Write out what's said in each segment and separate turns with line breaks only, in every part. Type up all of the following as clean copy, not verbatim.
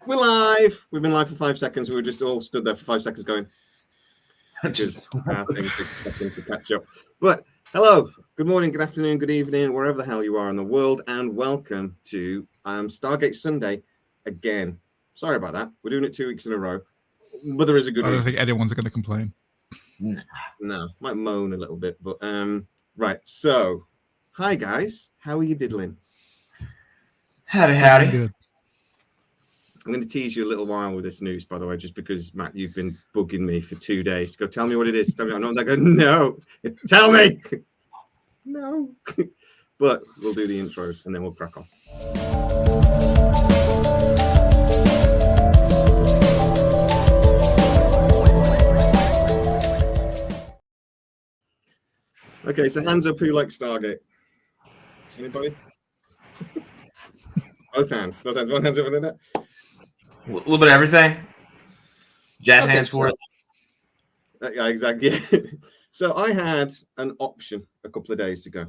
We're live. We've been live for 5 seconds. We were just all stood there for 5 seconds going, because our things are expecting to catch up. But hello, good morning, good afternoon, good evening, wherever the hell you are in the world, and welcome to Stargate Sunday again. Sorry about that. We're doing it 2 weeks in a row, but there is a good reason.
I don't think anyone's going to complain.
No, might moan a little bit, but right. So, hi guys, how are you diddling?
Howdy.
Good.
I'm going to tease you a little while with this news, by the way, just because, Matt, you've been bugging me for 2 days to go, tell me what it is. Tell me. I'm not going, no, tell me. No. But we'll do the intros and then we'll crack on. Okay, so hands up who likes Stargate. Anybody? Both hands. One hand's up there.
A little bit of everything. Jazz hands for it.
Yeah, exactly. So I had an option a couple of days ago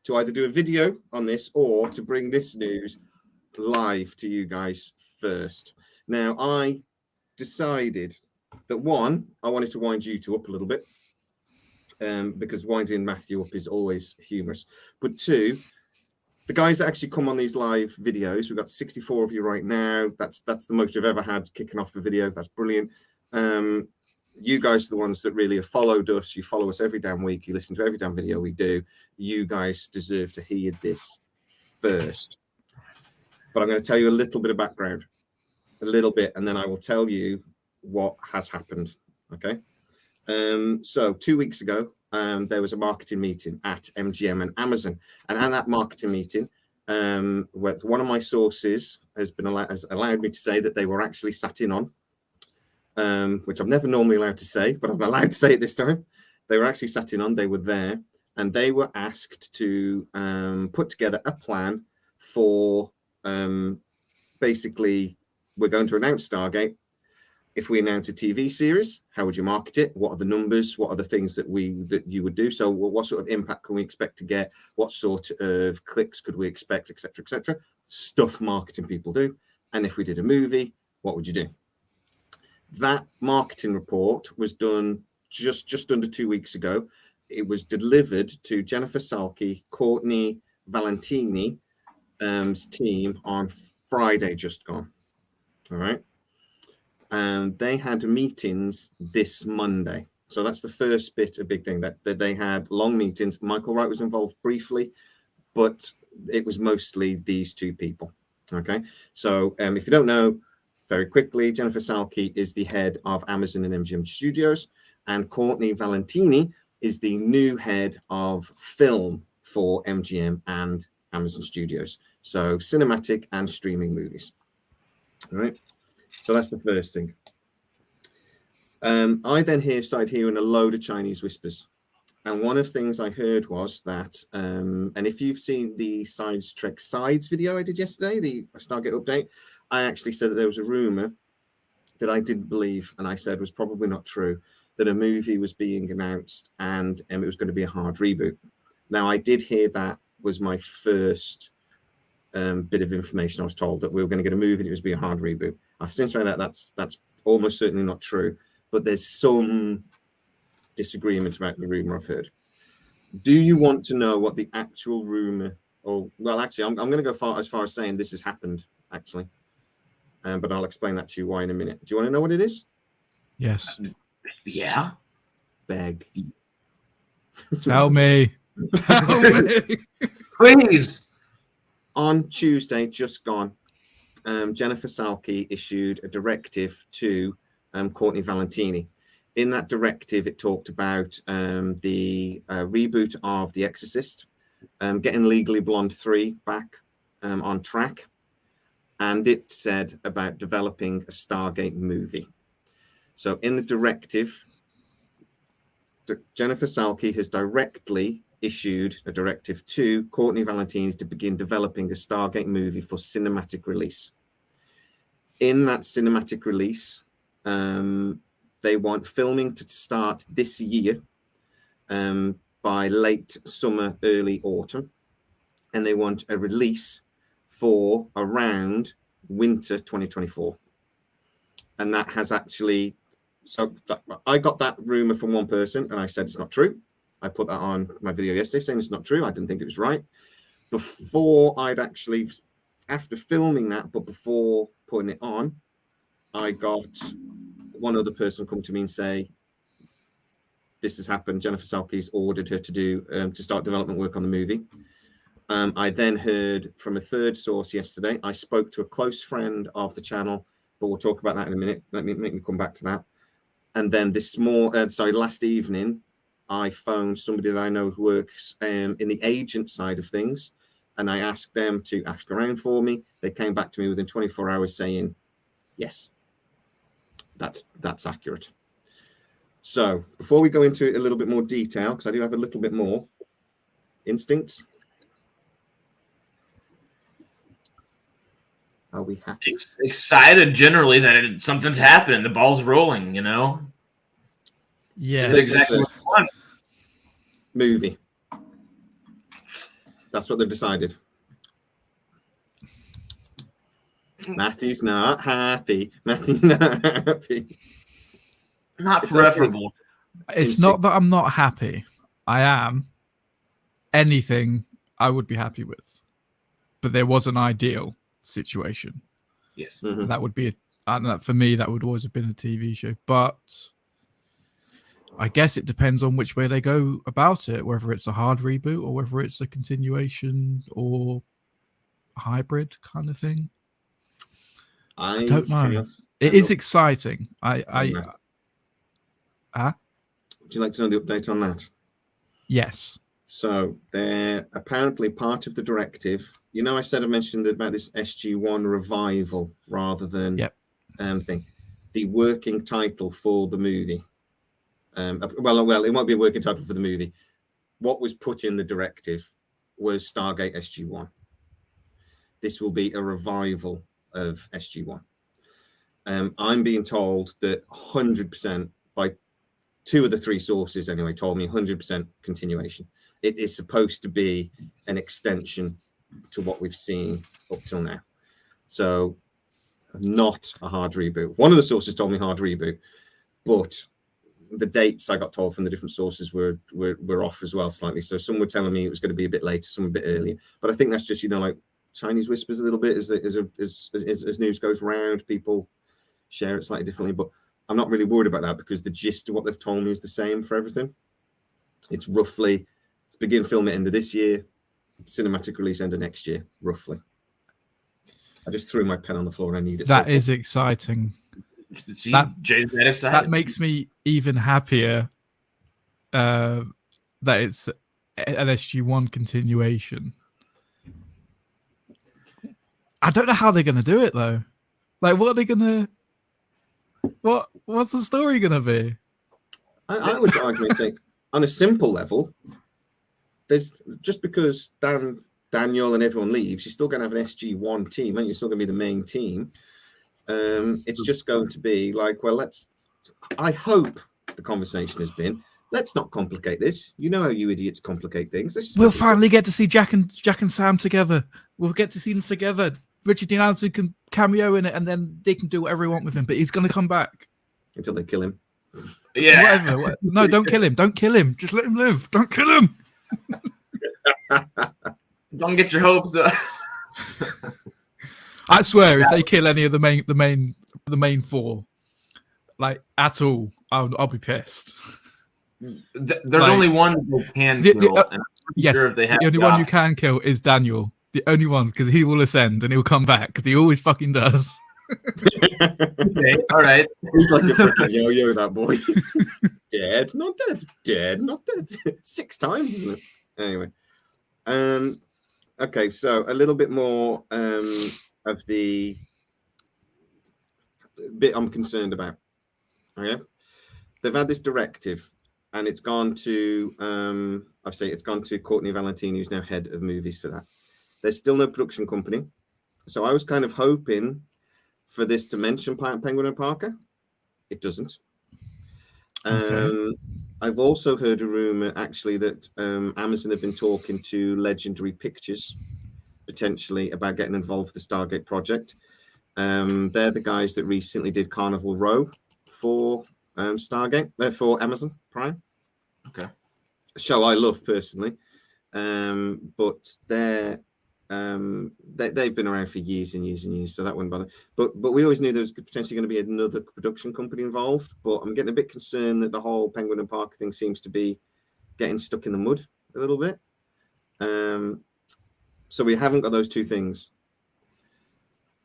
to either do a video on this or to bring this news live to you guys first. Now, I decided that one, I wanted to wind you two up a little bit because winding Matthew up is always humorous. But two, the guys that actually come on these live videos, we've got 64 of you right now. That's the most we've ever had kicking off the video. That's brilliant. You guys are the ones that really have followed us. You follow us every damn week. You listen to every damn video we do. You guys deserve to hear this first. But I'm going to tell you a little bit of background, a little bit, and then I will tell you what has happened. Okay. So 2 weeks ago, there was a marketing meeting at MGM and Amazon, and at that marketing meeting, one of my sources has allowed me to say that they were actually sat in on, which I'm never normally allowed to say, but I'm allowed to say it this time. They were actually sat in on. They were there, and they were asked to put together a plan for basically we're going to announce Stargate. If we announce a TV series, how would you market it? What are the numbers? What are the things that you would do? So what sort of impact can we expect to get? What sort of clicks could we expect, et cetera, et cetera? Stuff marketing people do. And if we did a movie, what would you do? That marketing report was done just under 2 weeks ago. It was delivered to Jennifer Salke, Courtney Valentini's team on Friday just gone. All right. And they had meetings this Monday. So that's the first bit, a big thing, that they had long meetings. Michael Wright was involved briefly, but it was mostly these two people. Okay. So if you don't know, very quickly, Jennifer Salke is the head of Amazon and MGM Studios, and Courtney Valentini is the new head of film for MGM and Amazon Studios. So cinematic and streaming movies. All right. So that's the first thing. I then started hearing a load of Chinese whispers. And one of the things I heard was that, and if you've seen the Trek Sides video I did yesterday, the Stargate update, I actually said that there was a rumor that I didn't believe, and I said was probably not true, that a movie was being announced and it was going to be a hard reboot. Now, I did hear that was my first bit of information. I was told that we were going to get a movie and it was be a hard reboot. I've since found out that's almost certainly not true, but there's some disagreement about the rumor I've heard. Do you want to know what the actual rumor? Or well, actually, I'm going to go as far as saying this has happened actually, but I'll explain that to you why in a minute. Do you want to know what it is?
Yes.
Yeah.
Beg.
Tell me. Tell me.
Please.
On Tuesday, just gone, Jennifer Salke issued a directive to Courtney Valentini. In that directive, it talked about the reboot of The Exorcist, getting Legally Blonde 3 back on track, and it said about developing a Stargate movie. So in the directive, Jennifer Salke has directly issued a directive to Courtney Valentini to begin developing a Stargate movie for cinematic release. In that cinematic release, they want filming to start this year by late summer, early autumn, and they want a release for around winter 2024. and that has actually. So I got that rumor from one person, and I said it's not true. I put that on my video yesterday saying it's not true. I didn't think it was right. Before I'd actually, after filming that, but before putting it on, I got one other person come to me and say, this has happened. Jennifer Salke's ordered her to do to start development work on the movie. I then heard from a third source yesterday. I spoke to a close friend of the channel, but we'll talk about that in a minute. Let me come back to that. And then last evening, I phoned somebody that I know who works in the agent side of things, and I asked them to ask around for me. They came back to me within 24 hours saying, yes, that's accurate. So before we go into a little bit more detail, because I do have a little bit more instincts. Are we happy?
Excited generally that something's happened. The ball's rolling, you know?
Yeah.
That's exactly what I want.
Movie. That's what they've decided. Matthew's not happy. Matthew's not happy.
Not
It's
preferable.
okay.
It's not that I'm not happy. I am. Anything I would be happy with. But there was an ideal situation.
Yes.
Mhm.
That would be, for me, that would always have been a TV show. But I guess it depends on which way they go about it, whether it's a hard reboot or whether it's a continuation or a hybrid kind of thing. I don't know. It is exciting.
Would you like to know the update on that?
Yes.
So they're apparently part of the directive. You know, I mentioned about this SG-1 revival rather than thing. The working title for the movie. Well, it won't be a working title for the movie. What was put in the directive was Stargate SG-1. This will be a revival of SG-1. I'm being told that 100% by two of the three sources anyway told me 100% continuation. It is supposed to be an extension to what we've seen up till now. So not a hard reboot. One of the sources told me hard reboot, but the dates I got told from the different sources were off as well slightly. So some were telling me it was going to be a bit later, some a bit earlier. But I think that's just, like Chinese whispers a little bit as news goes round, people share it slightly differently. But I'm not really worried about that because the gist of what they've told me is the same for everything. It's roughly, let's begin film at end of this year, cinematic release end of next year, roughly. I just threw my pen on the floor and I need it.
That is exciting.
See, Jay's that excited.
That makes me even happier that it's an SG-1 continuation. I don't know how they're going to do it, though. Like, what are they going to... What's the story going to be?
I would argue, on a simple level, there's just because Daniel and everyone leaves, you're still going to have an SG-1 team, and you're still going to be the main team. It's just going to be like, well, I hope the conversation has been, let's not complicate this. You know how you idiots complicate things.
We'll finally get to see Jack and Sam together. We'll get to see them together. Richard Dean Anderson can cameo in it, and then they can do whatever they want with him. But he's going to come back
until they kill him.
Yeah.
Whatever. No, don't kill him. Don't kill him. Just let him live. Don't kill him.
Don't get your hopes up.
I swear, if they kill any of the main four, like at all, I'll be pissed.
There's only one they can kill.
Yes,
sure the
only one you can kill is Daniel. The only one, because he will ascend and he'll come back, because he always fucking does.
Okay, all right.
He's like a freaking yo-yo, that boy. Dead, not dead. Dead, not dead. 6 times, isn't it? Anyway. Okay, so a little bit more of the bit I'm concerned about. Okay. They've had this directive and it's gone to it's gone to Courtney Valentini, who's now head of movies for that. There's still no production company. So I was kind of hoping for this to mention Penguin and Parker. It doesn't.
Okay.
I've also heard a rumor actually that Amazon have been talking to Legendary Pictures potentially about getting involved with the Stargate project. They're the guys that recently did Carnival Row for Stargate, for Amazon Prime.
Okay.
A show I love personally, but they've been around for years and years and years, so that wouldn't bother. But we always knew there was potentially going to be another production company involved. But I'm getting a bit concerned that the whole Penguin and Parker thing seems to be getting stuck in the mud a little bit. So we haven't got those two things.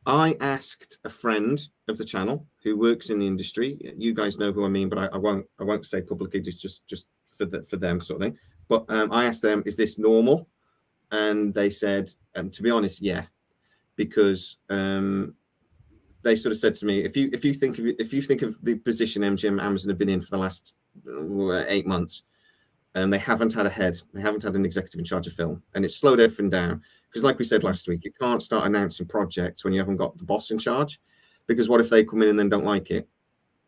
I asked a friend of the channel who works in the industry. You guys know who I mean, but I won't say publicly, just for them sort of thing. But I asked them, is this normal? And they said, to be honest, yeah, because they sort of said to me, if you think of the position MGM and Amazon have been in for the last 8 months, and they haven't had a head, they haven't had an executive in charge of film, and it's slowed everything down. Because like we said last week, you can't start announcing projects when you haven't got the boss in charge, because what if they come in and then don't like it,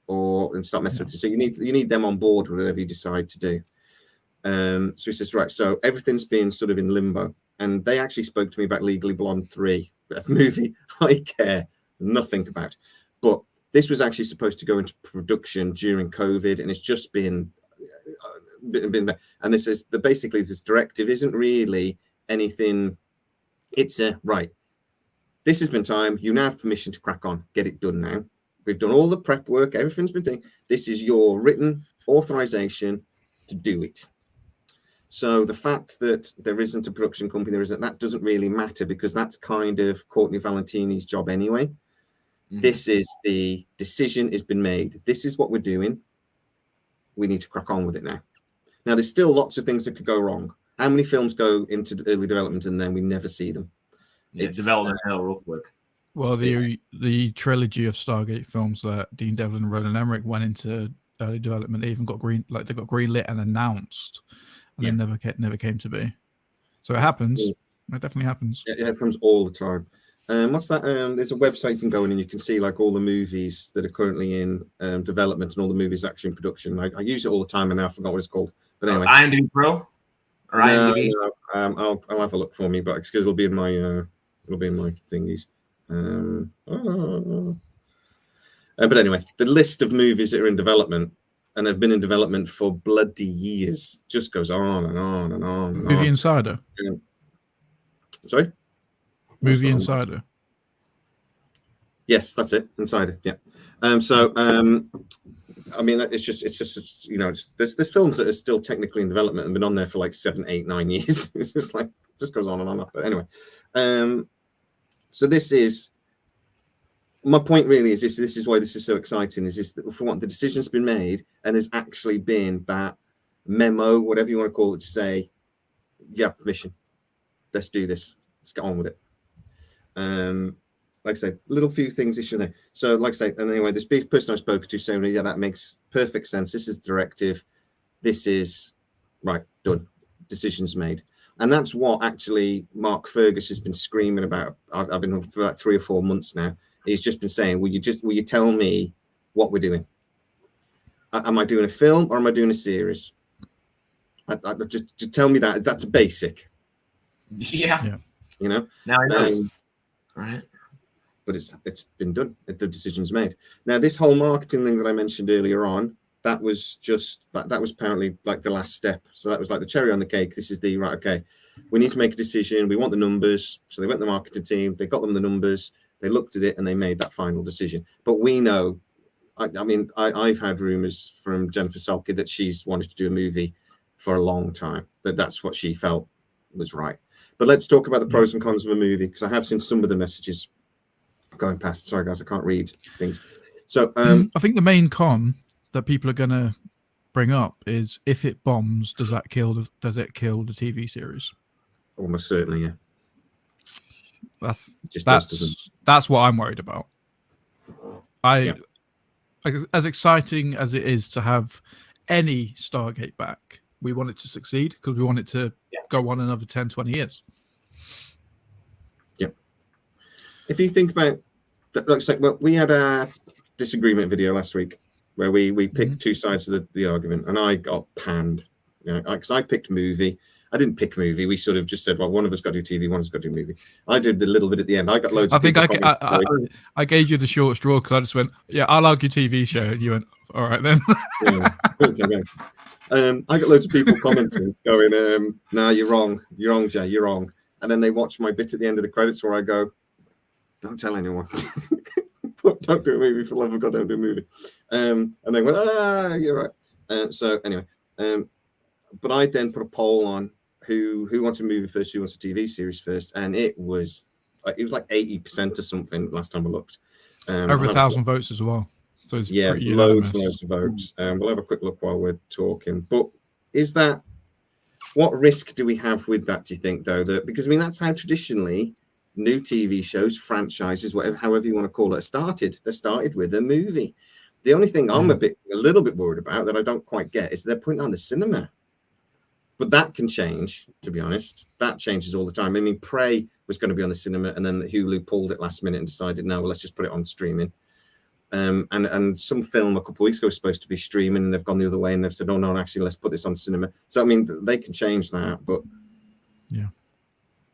and start messing with it? So you need them on board with whatever you decide to do. So he says, right, so everything's been sort of in limbo. And they actually spoke to me about Legally Blonde 3, a movie I care nothing about. But this was actually supposed to go into production during COVID, and it's just been and this is basically this directive isn't really anything. It's right. This has been time. You now have permission to crack on. Get it done now. We've done all the prep work. Everything's been done. This is your written authorization to do it. So the fact that there isn't a production company, that doesn't really matter, because that's kind of Courtney Valentini's job anyway. Mm-hmm. This is the decision has been made. This is what we're doing. We need to crack on with it now. Now, there's still lots of things that could go wrong. How many films go into early development and then we never see them?
Yeah, it's development hell real quick.
Well, the trilogy of Stargate films that Dean Devlin and Roland Emmerich went into early development, they even got they got greenlit and announced, and then never came to be. So it happens. It definitely happens.
It happens all the time. What's that? There's a website you can go in and you can see like all the movies that are currently in development and all the movies actually in production. I use it all the time and now I forgot what it's called. But anyway,
IMDb Pro or IMDb.
No, I'll have a look for me, but because it'll be in my thingies. But anyway, the list of movies that are in development and have been in development for bloody years just goes on and on and on. And
Movie Insider.
Sorry.
Movie Insider.
Yes, that's it. Insider. Yeah. I mean, it's just you know, there's films that are still technically in development and been on there for like 7, 8, 9 years. It's just like just goes on and on. But anyway, so this is my point. Really, is this is why this is so exciting? Is this that for what the decision's been made and there's actually been that memo, whatever you want to call it, to say, you have permission. Let's do this. Let's get on with it. Like I say, little few things issue there. So, like I say, and anyway, this person I spoke to saying, yeah, that makes perfect sense. This is the directive. This is right, done. Decisions made. And that's what actually Mark Fergus has been screaming about. I've been for about 3 or 4 months now. He's just been saying, will you tell me what we're doing? Am I doing a film or am I doing a series? Just tell me that. That's a basic.
Yeah.
You know?
Now I know. Right.
But it's been done. The decision's made. Now, this whole marketing thing that I mentioned earlier on, that was just that was apparently like the last step. So that was like the cherry on the cake. This is the right. Okay, we need to make a decision. We want the numbers. So they went to the marketing team. They got them the numbers. They looked at it and they made that final decision. But we know. I mean, I've had rumors from Jennifer Salke that she's wanted to do a movie for a long time. That's what she felt was right. But let's talk about the pros and cons of a movie, because I have seen some of the messages going past. Sorry, guys, I can't read things. So
I think the main con that people are going to bring up is if it bombs, does it kill the TV series?
Almost certainly, yeah.
That's what I'm worried about. As exciting as it is to have any Stargate back, we want it to succeed because we want it to go on another 10, 20 years.
Yeah. If you think about that, looks like we had a disagreement video last week where we picked two sides of the argument, and I got panned, you know, because I picked movie, I didn't pick movie. We sort of just said, well, one of us got to do TV, one of us got to do movie. I did a little bit at the end. I got loads of people
I gave you the short straw because I just went, yeah, I'll argue TV show. And you went, all right then.
Yeah. Okay. I got loads of people commenting, going, "Nah, you're wrong, Jay, you're wrong." And then they watch my bit at the end of the credits where I go, "Don't tell anyone, don't do a movie for the love of God, don't do a movie." And they went, "Ah, you're right." So anyway, but I then put a poll on who wants a movie first, who wants a TV series first, and it was like 80% or something last time I looked.
Over 1,000 votes as well. So it's pretty
loads
unanimous.
of votes. We'll have a quick look while we're talking. But what risk do we have with that, do you think, though? Because I mean, that's how traditionally new TV shows, franchises, however you want to call it, started. They started with a movie. The only thing I'm a little bit worried about that I don't quite get is they're putting on the cinema. But that can change, to be honest. That changes all the time. I mean, Prey was going to be on the cinema, and then Hulu pulled it last minute and decided, no, well, let's just put it on streaming. And some film a couple of weeks ago was supposed to be streaming, and they've gone the other way, and they've said, "Oh no, actually, let's put this on cinema." So I mean, they can change that, but
yeah,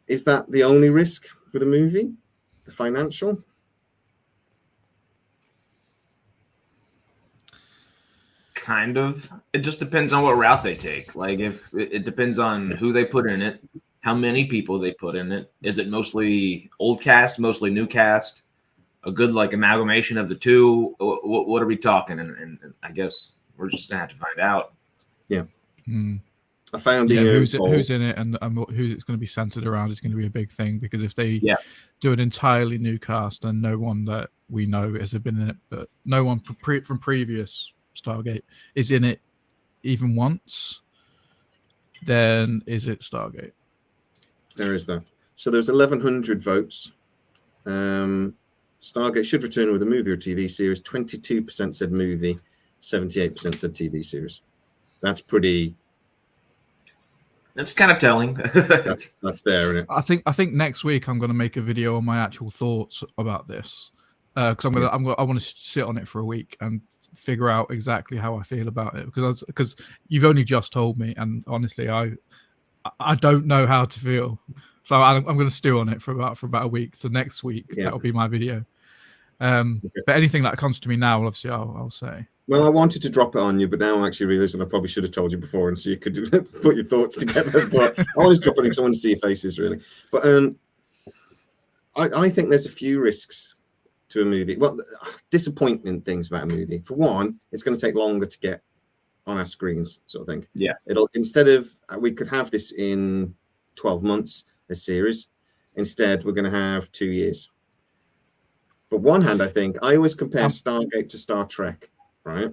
is that the only risk with a movie, the financial?
Kind of. It just depends on what route they take. Like, if it depends on who they put in it, how many people they put in it. Is it mostly old cast, mostly new cast? A good like amalgamation of the two. What are we talking? And I guess we're just gonna have to find out.
Yeah. I found
who's in it and who it's going to be centered around is going to be a big thing, because if they do an entirely new cast and no one that we know has been in it, but no one from previous Stargate is in it even once, then is it Stargate? There
is that. So there's 1,100 votes. Stargate should return with a movie or TV series. 22% said movie, 78% said TV series. That's pretty.
That's kind of telling.
that's there, isn't it?
I think next week I'm going to make a video on my actual thoughts about this, because I want to sit on it for a week and figure out exactly how I feel about it, because you've only just told me, and honestly I don't know how to feel. So I'm going to stew on it for about a week. So next week that'll be my video. But anything that comes to me now, obviously, I'll say.
Well, I wanted to drop it on you, but now I'm actually realizing I probably should have told you before, and so you could put your thoughts together. But I wanted to drop it because I want to see your faces, really. But I think there's a few risks to a movie. Well, disappointing things about a movie. For one, it's going to take longer to get on our screens, sort of thing.
Yeah.
Instead of we could have this in 12 months. A series. Instead, we're going to have 2 years. But one hand, I think I always compare Stargate to Star Trek, right?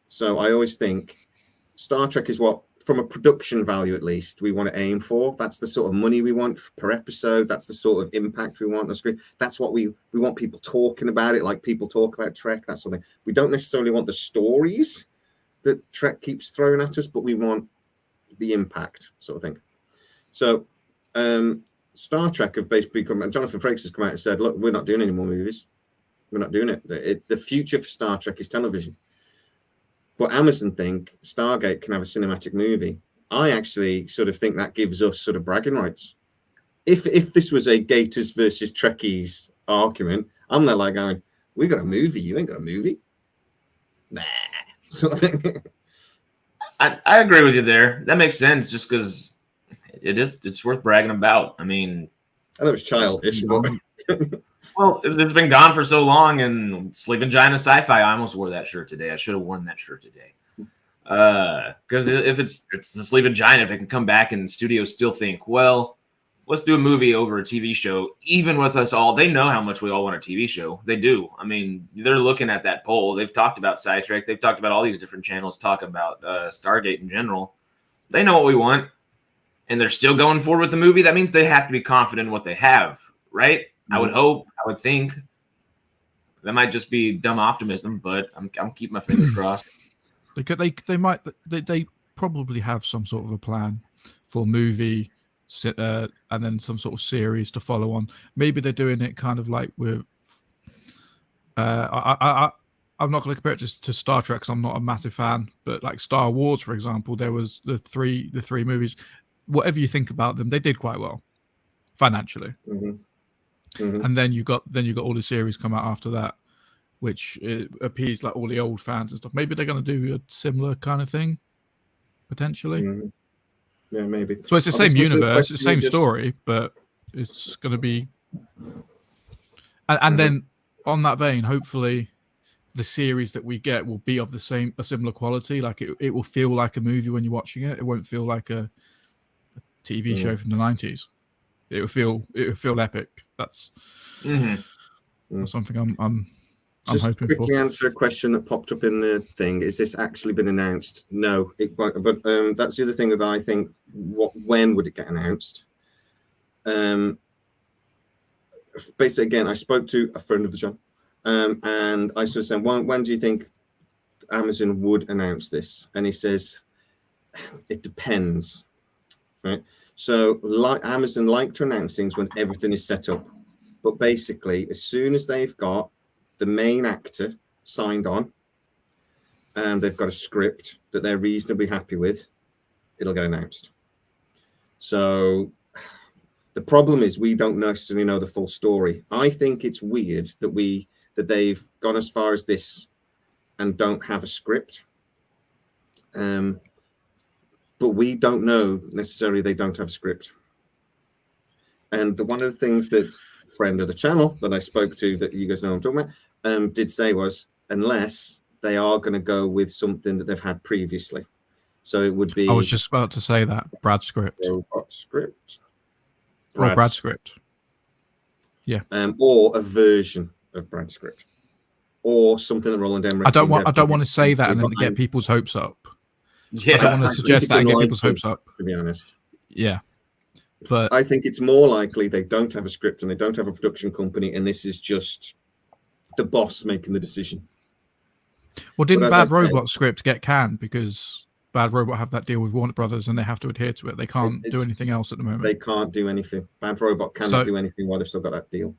So I always think Star Trek is what, from a production value at least, we want to aim for. That's the sort of money we want per episode. That's the sort of impact we want on the screen. That's what we want people talking about it, like people talk about Trek, that sort of thing. We don't necessarily want the stories that Trek keeps throwing at us, but we want the impact, sort of thing. So Star Trek have basically come, and Jonathan Frakes has come out and said, look, we're not doing any more movies. We're not doing it. The future for Star Trek is television. But Amazon think Stargate can have a cinematic movie. I actually sort of think that gives us sort of bragging rights. If this was a Gators versus Trekkies argument, I'm there like going, we got a movie, you ain't got a movie. Nah. Sort of thing.
I agree with you there. That makes sense, just because it's worth bragging about. I mean,
I know it's childish, but
well, it's been gone for so long, and Sleeping Giant of Sci-Fi, I almost wore that shirt today. I should have worn that shirt today. Because if it's the Sleeping Giant, if it can come back and studios still think, well, let's do a movie over a TV show, even with us all, they know how much we all want a TV show. They do. I mean, they're looking at that poll. They've talked about Sci Trek. They've talked about all these different channels, talk about Stargate in general. They know what we want, and they're still going forward with the movie. That means they have to be confident in what they have, right? Mm-hmm. I would hope. I would think. That might just be dumb optimism, but I'm keeping my fingers crossed.
They probably have some sort of a plan for movie, and then some sort of series to follow on. Maybe they're doing it kind of like with. I'm not going to compare it to Star Trek because I'm not a massive fan, but like Star Wars, for example, there was the three movies. whatever you think about them, they did quite well financially. And then you got all the series come out after that, which appeased like all the old fans and stuff. Maybe they're going to do a similar kind of thing, potentially.
Yeah, maybe.
So it's the same universe, it's the same story, but it's going to be. And then on that vein, hopefully, the series that we get will be of a similar quality. Like it will feel like a movie when you're watching it. It won't feel like a TV show from the 90s. It will feel epic. That's something I'm
just
hoping
quickly
for.
Answer a question that popped up in the thing. Is this actually been announced? No, but that's the other thing that I think. When would it get announced? Basically, again, I spoke to a friend of the show, and I sort of said, when do you think Amazon would announce this? And he says, it depends, right? So Amazon like to announce things when everything is set up. But basically, as soon as they've got the main actor signed on and they've got a script that they're reasonably happy with, it'll get announced. So the problem is we don't necessarily know the full story. I think it's weird that they've gone as far as this and don't have a script. But we don't know necessarily they don't have a script. And one of the things that a friend of the channel that I spoke to, that you guys know I'm talking about, did say was, unless they are going to go with something that they've had previously. So it would be...
I was just about to say that. Brad script.
Robot script.
Or Brad script. Yeah.
Or a version of Brad script. Or something that Roland Emmerich...
I don't want to say that and then get people's hopes up.
Yeah,
I don't want to suggest that and get people's hopes up.
To be honest.
Yeah. But
I think it's more likely they don't have a script and they don't have a production company, and this is just the boss making the decision.
Well, didn't Bad Robot script get canned because Bad Robot have that deal with Warner Brothers and they have to adhere to it? They can't do anything else at the moment.
They can't do anything. Bad Robot cannot do anything while they've still got that deal.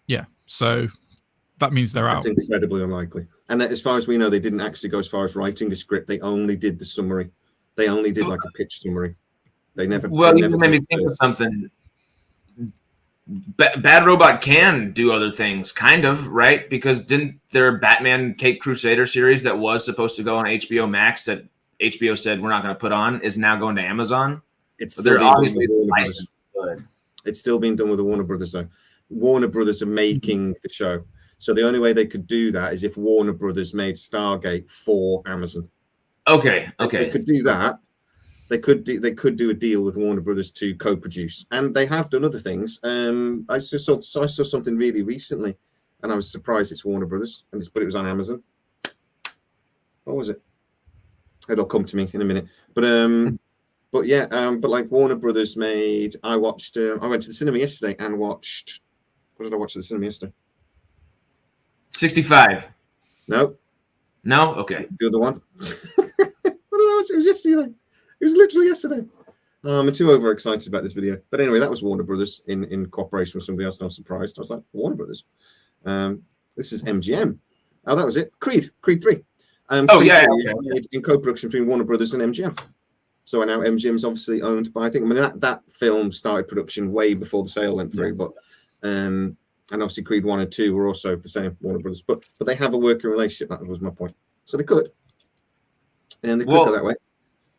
Yeah. So that means they're out.
That's incredibly unlikely. And as far as we know, they didn't actually go as far as writing a script. They only did the summary. They only did like a pitch summary. They never.
Well, you made me think of something. Bad Robot can do other things, kind of, right? Because didn't their Batman Caped Crusader series that was supposed to go on HBO Max that HBO said we're not going to put on is now going to Amazon? They're obviously licensed.
It's still being done with the Warner Brothers, though. Warner Brothers are making the show. So the only way they could do that is if Warner Brothers made Stargate for Amazon.
Okay.
They could do that. They could do a deal with Warner Brothers to co-produce, and they have done other things. I saw something really recently, and I was surprised it's Warner Brothers, but it was on Amazon. What was it? It'll come to me in a minute. But like Warner Brothers made. I went to the cinema yesterday and watched. What did I watch at the cinema yesterday?
65.
No.
Okay.
The other one. It was yesterday. It was literally yesterday. I'm too overexcited about this video. But anyway, that was Warner Brothers in cooperation with somebody else. And I was surprised. I was like, Warner Brothers. This is MGM. Oh, that was it. Creed 3. Creed 3 is made in co-production between Warner Brothers and MGM. So now MGM is obviously owned by, that film started production way before the sale went through. But and obviously Creed 1 and 2 were also the same, Warner Brothers. But they have a working relationship. That was my point. So they could. And they could go that way.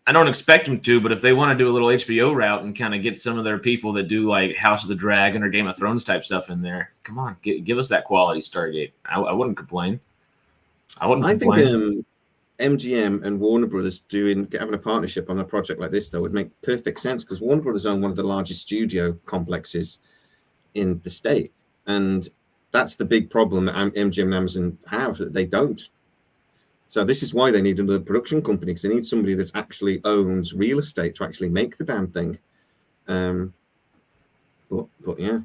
I don't expect them to, but if they want to do a little HBO route and kind of get some of their people that do like House of the Dragon or Game of Thrones type stuff in there, come on, give us that quality Stargate. I wouldn't complain. I think
MGM and Warner Brothers having a partnership on a project like this, though, would make perfect sense because Warner Brothers own one of the largest studio complexes in the state. And that's the big problem that MGM and Amazon have, that they don't. So this is why they need another production company, because they need somebody that actually owns real estate to actually make the damn thing. But yeah.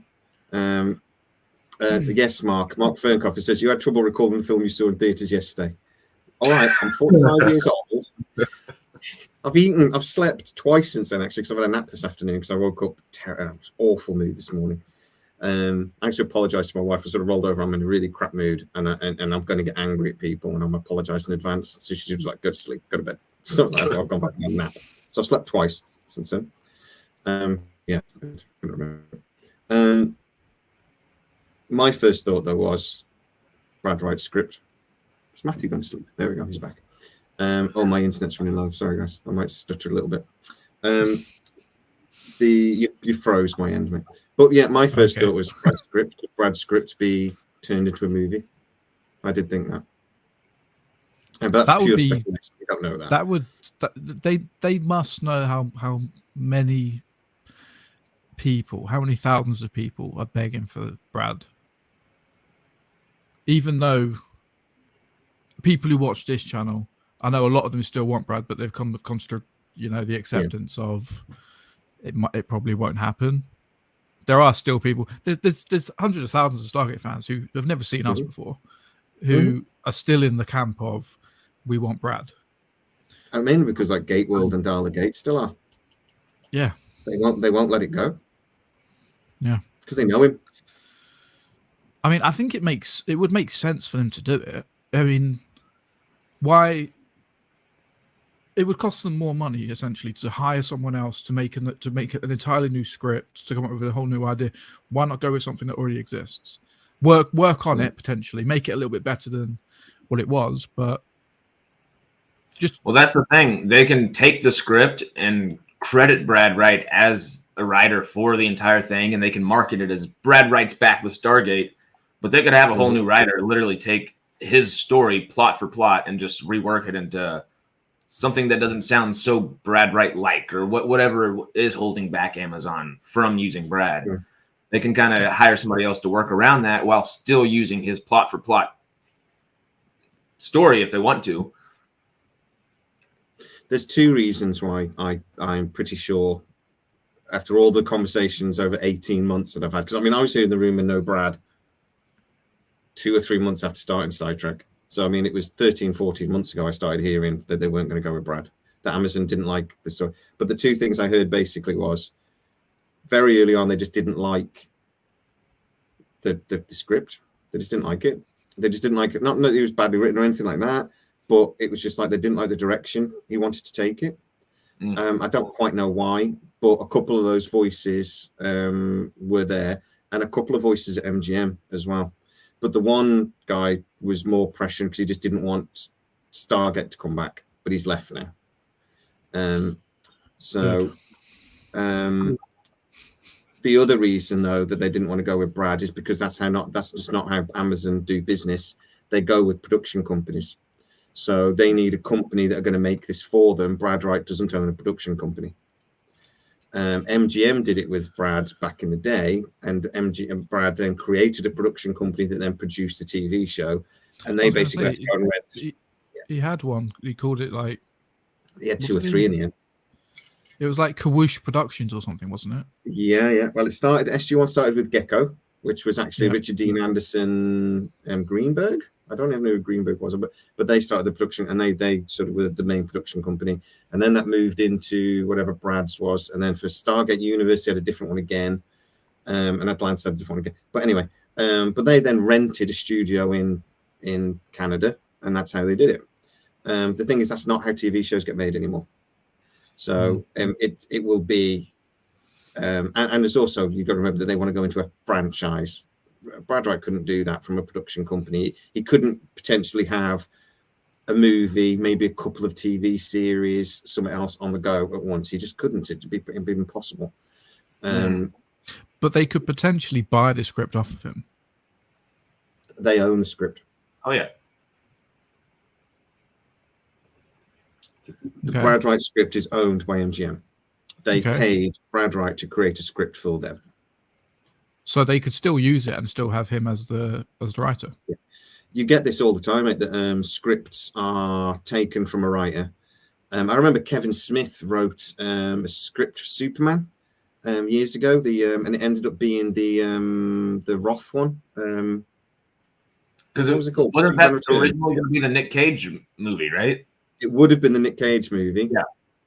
Yes, Mark Fernkoff says, you had trouble recalling the film you saw in theatres yesterday. All right, I'm 45 years old. I've slept twice since then, actually, because I've had a nap this afternoon because I woke up I was awful mood this morning. I actually apologise to my wife. I sort of rolled over. I'm in a really crap mood, and I'm going to get angry at people, and I'm apologising in advance. So she was like, "Go to sleep, go to bed." So I was like, I've gone back and nap. So I've slept twice since then. Yeah, I couldn't remember. My first thought though was Brad Wright's script. Is Matthew going to sleep? There we go. He's back. Oh, my internet's running low. Sorry, guys. I might stutter a little bit. You froze my end, mate. But yeah, my first thought was Brad's script. Could Brad's script be turned into a movie? I did think that. But that's
That would
pure
be-
speculation. We don't know that.
That would they must know how many people, how many thousands of people are begging for Brad. Even though people who watch this channel, I know a lot of them still want Brad, but they've come to the acceptance of it probably won't happen. There are still people. There's hundreds of thousands of Stargate fans who have never seen us before, who are still in the camp of we want Brad.
I mean, because like Gate World and Dalek Gate still are.
Yeah,
they won't let it go.
Yeah,
because they know him.
I mean, I think it would make sense for them to do it. I mean, why? It would cost them more money essentially to hire someone else to make an entirely new script, to come up with a whole new idea. Why not go with something that already exists? Work on it potentially, make it a little bit better than what it was, but
well, that's the thing. They can take the script and credit Brad Wright as a writer for the entire thing, and they can market it as Brad Wright's back with Stargate. But they could have a whole new writer literally take his story plot for plot and just rework it into something that doesn't sound so Brad Wright-like, or whatever is holding back Amazon from using Brad.
Sure.
They can kind of hire somebody else to work around that while still using his plot for plot story if they want to.
There's two reasons why I'm pretty sure, after all the conversations over 18 months that I've had, because I mean, I was here in the room and no Brad 2 or 3 months after starting Sidetrack. So, I mean, it was 13, 14 months ago I started hearing that they weren't going to go with Brad, that Amazon didn't like the story. But the two things I heard basically was very early on, they just didn't like the script. They just didn't like it. They just didn't like it. Not that it was badly written or anything like that, but it was just like they didn't like the direction he wanted to take it. I don't quite know why, but a couple of those voices were there, and a couple of voices at MGM as well. But the one guy was more pressured because he just didn't want Stargate to come back, but he's left now. The other reason, though, that they didn't want to go with Brad is because that's just not how Amazon do business. They go with production companies. So they need a company that are going to make this for them. Brad Wright doesn't own a production company. MGM did it with Brad back in the day, and Brad then created a production company that then produced the TV show, and they basically had to go and rent.
He had one. He called it like.
He had 2 or 3 in the end.
It was like Kawoosh Productions or something, wasn't it?
Yeah. Well, SG1 started with Gecko, which was actually Richard Dean Anderson and Greenberg. I don't even know who Greenberg was, but they started the production, and they sort of were the main production company. And then that moved into whatever Brad's was. And then for Stargate Universe, they had a different one again. And Atlanta had a different one again. But anyway, but they then rented a studio in Canada, and that's how they did it. The thing is, that's not how TV shows get made anymore. So it will be, and there's also, you've got to remember that they want to go into a franchise. Brad Wright couldn't do that from a production company. He couldn't potentially have a movie, maybe a couple of TV series, something else on the go at once. He just couldn't. It'd be impossible.
But they could potentially buy the script off of him.
They own the script.
Oh, yeah.
The Brad Wright script is owned by MGM. They paid Brad Wright to create a script for them. So
they could still use it and still have him as the writer.
Yeah. You get this all the time, mate, that scripts are taken from a writer. I remember Kevin Smith wrote a script for Superman years ago. And it ended up being the Roth one.
Because
what was it called?
Wasn't that originally going to be the Nick Cage movie, right?
It would have been the Nick Cage movie.
Yeah.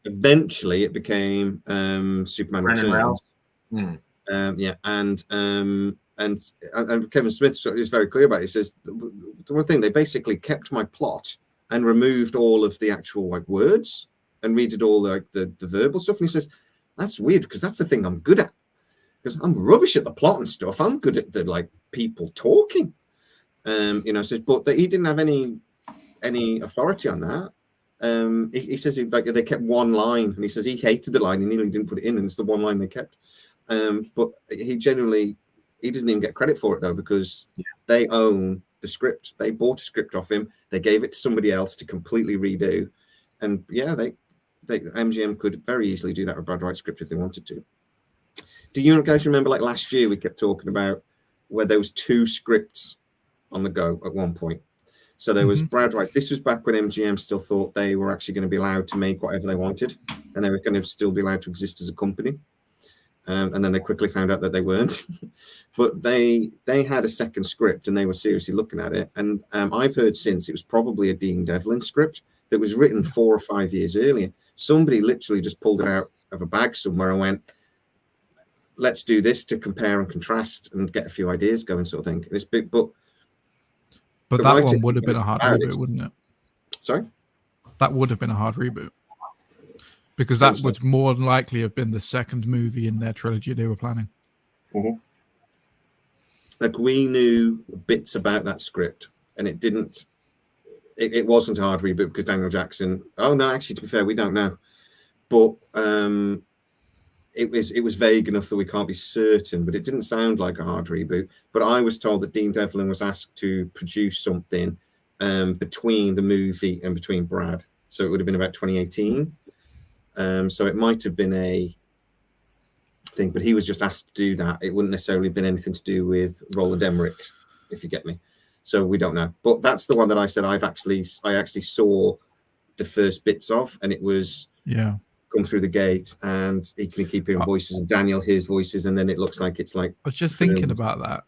Eventually, it became Superman Returns. And Kevin Smith is very clear about it. He says the one thing, they basically kept my plot and removed all of the actual words and redid all the verbal stuff. And he says That's weird because that's the thing I'm good at. Because I'm rubbish at the plot and stuff. I'm good at the like people talking. You know, so but he didn't have any authority on that. He says they kept one line, and he says he hated the line. He nearly didn't put it in, and it's the one line they kept. But he doesn't even get credit for it though, because they own the script. They bought a script off him. They gave it to somebody else to completely redo, and MGM could very easily do that with Brad Wright's script if they wanted to. Do you guys remember, like last year, we kept talking about where there was 2 scripts on the go at one point? So there was Brad Wright. This was back when MGM still thought they were actually going to be allowed to make whatever they wanted, and they were going to still be allowed to exist as a company. And then they quickly found out that they weren't. But they had a second script, and they were seriously looking at it. And I've heard since it was probably a Dean Devlin script that was written 4 or 5 years earlier. Somebody literally just pulled it out of a bag somewhere and went, let's do this to compare and contrast and get a few ideas going, sort of thing. And it's big, but
that one would have been a hard reboot, wouldn't it?
Sorry?
That would have been a hard reboot. Because that would more than likely have been the second movie in their trilogy they were planning.
Mm-hmm. Like, we knew bits about that script, and it wasn't a hard reboot because Daniel Jackson. Oh no, actually, to be fair, we don't know, but it was vague enough that we can't be certain. But it didn't sound like a hard reboot. But I was told that Dean Devlin was asked to produce something between the movie and between Brad, so it would have been about 2018. So it might have been a thing, but he was just asked to do that. It wouldn't necessarily have been anything to do with Roland Emmerich, if you get me. So we don't know. But that's the one that I said I actually saw the first bits of, and it was come through the gate, and he can keep hearing voices, and Daniel hears voices, and then it looks like it's like.
I was just thinking about that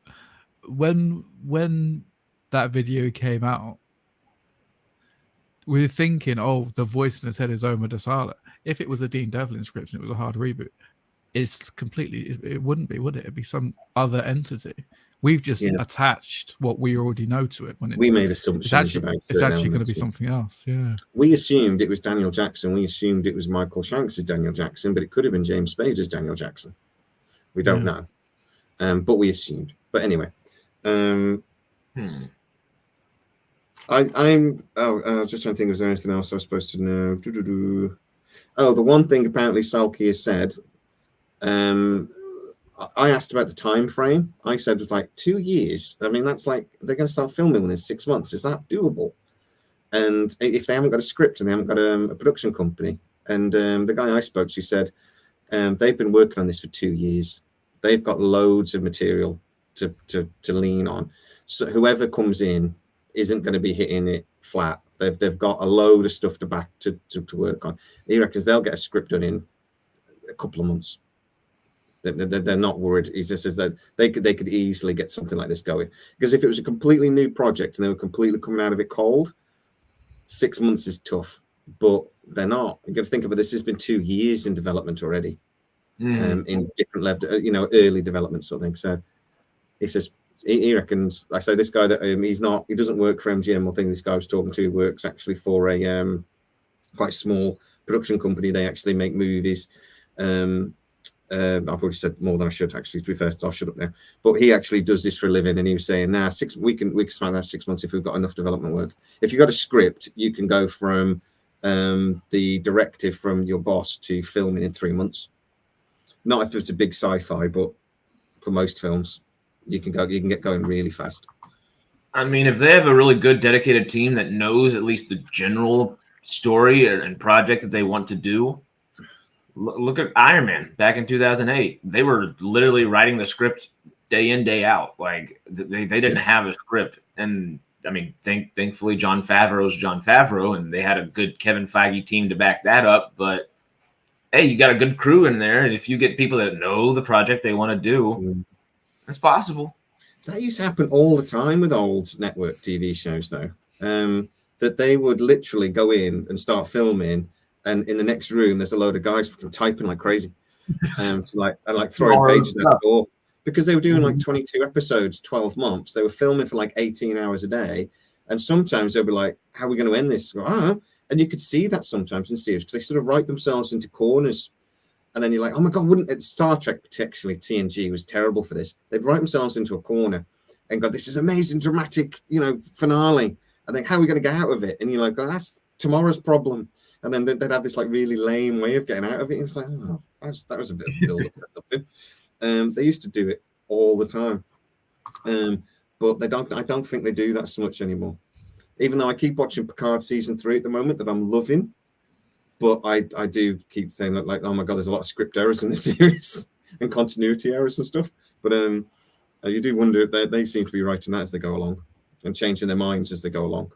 when that video came out. We were thinking, oh, the voice in his head is Omar Dasala. If it was a Dean Devlin script and it was a hard reboot, it wouldn't be, would it? It'd be some other entity. We've just attached what we already know to it.
We made assumptions
it's actually going to be something else. Yeah.
We assumed it was Daniel Jackson. We assumed it was Michael Shanks' Daniel Jackson, but it could have been James Spader's Daniel Jackson. We don't know. But we assumed. But anyway. I'm just trying to think, was there anything else I was supposed to know? Oh, the one thing apparently Salky has said, I asked about the time frame. I said it was like 2 years. I mean, that's like they're going to start filming within 6 months. Is that doable? And if they haven't got a script and they haven't got a production company, and the guy I spoke to said they've been working on this for 2 years. They've got loads of material to lean on. So whoever comes in isn't going to be hitting it flat. They've got a load of stuff to work on. He reckons they'll get a script done in a couple of months. They're not worried. He just says that they could easily get something like this going. Because if it was a completely new project and they were completely coming out of it cold, 6 months is tough. But they're not. You got to think about this. Has been 2 years in development already, in different level, early development sort of thing. So he says. He reckons. I say this guy that he doesn't work for MGM or things. This guy I was talking to works actually for a quite small production company. They actually make movies. I've already said more than I should actually. To be fair, so I'll shut up now. But he actually does this for a living, and he was saying, we can smack that 6 months if we've got enough development work. If you've got a script, you can go from the directive from your boss to filming in 3 months. Not if it's a big sci-fi, but for most films. You can get going really fast.
I mean, if they have a really good dedicated team that knows at least the general story and project that they want to do, look at Iron Man back in 2008. They were literally writing the script day in, day out. Like they didn't have a script. And I mean, thankfully Jon Favreau's Jon Favreau, and they had a good Kevin Feige team to back that up. But hey, you got a good crew in there. And if you get people that know the project they want to do, it's possible.
That used to happen all the time with old network TV shows, though. That they would literally go in and start filming, and in the next room there's a load of guys typing like crazy, throwing pages out the door because they were doing like 22 episodes, 12 months. They were filming for like 18 hours a day, and sometimes they'll be like, "How are we going to end this?" And you could see that sometimes in series because they sort of write themselves into corners. And then you're like, oh my God, wouldn't it? Star Trek, particularly TNG, was terrible for this. They'd write themselves into a corner and go, this is amazing, dramatic, finale. And then how are we going to get out of it? And you're like, oh, that's tomorrow's problem. And then they'd have this like really lame way of getting out of it. And it's like, oh, that was a bit of build up for nothing. They used to do it all the time. But I don't think they do that so much anymore. Even though I keep watching Picard season 3 at the moment that I'm loving. But I do keep saying like, oh my God, there's a lot of script errors in the series and continuity errors and stuff. But you do wonder if they seem to be writing that as they go along and changing their minds as they go along.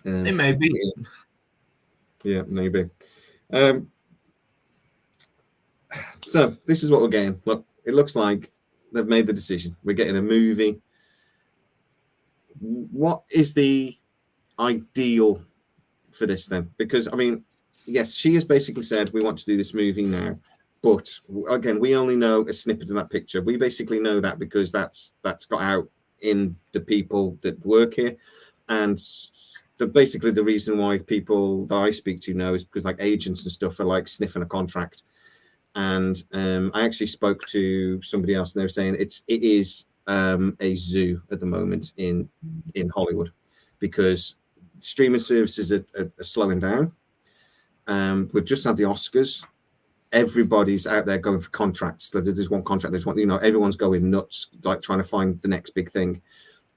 It may be.
Yeah, maybe. So this is what we're getting. Look, it looks like they've made the decision. We're getting a movie. What is the ideal for this then? Because, I mean, yes, she has basically said, we want to do this movie now. But again, we only know a snippet of that picture. We basically know that because that's got out in the people that work here. And basically the reason why people that I speak to know is because like agents and stuff are like sniffing a contract. And I actually spoke to somebody else and they were saying it is a zoo at the moment in Hollywood because streaming services are slowing down. We've just had the Oscars. Everybody's out there going for contracts. There's one contract. There's one. Everyone's going nuts, like trying to find the next big thing.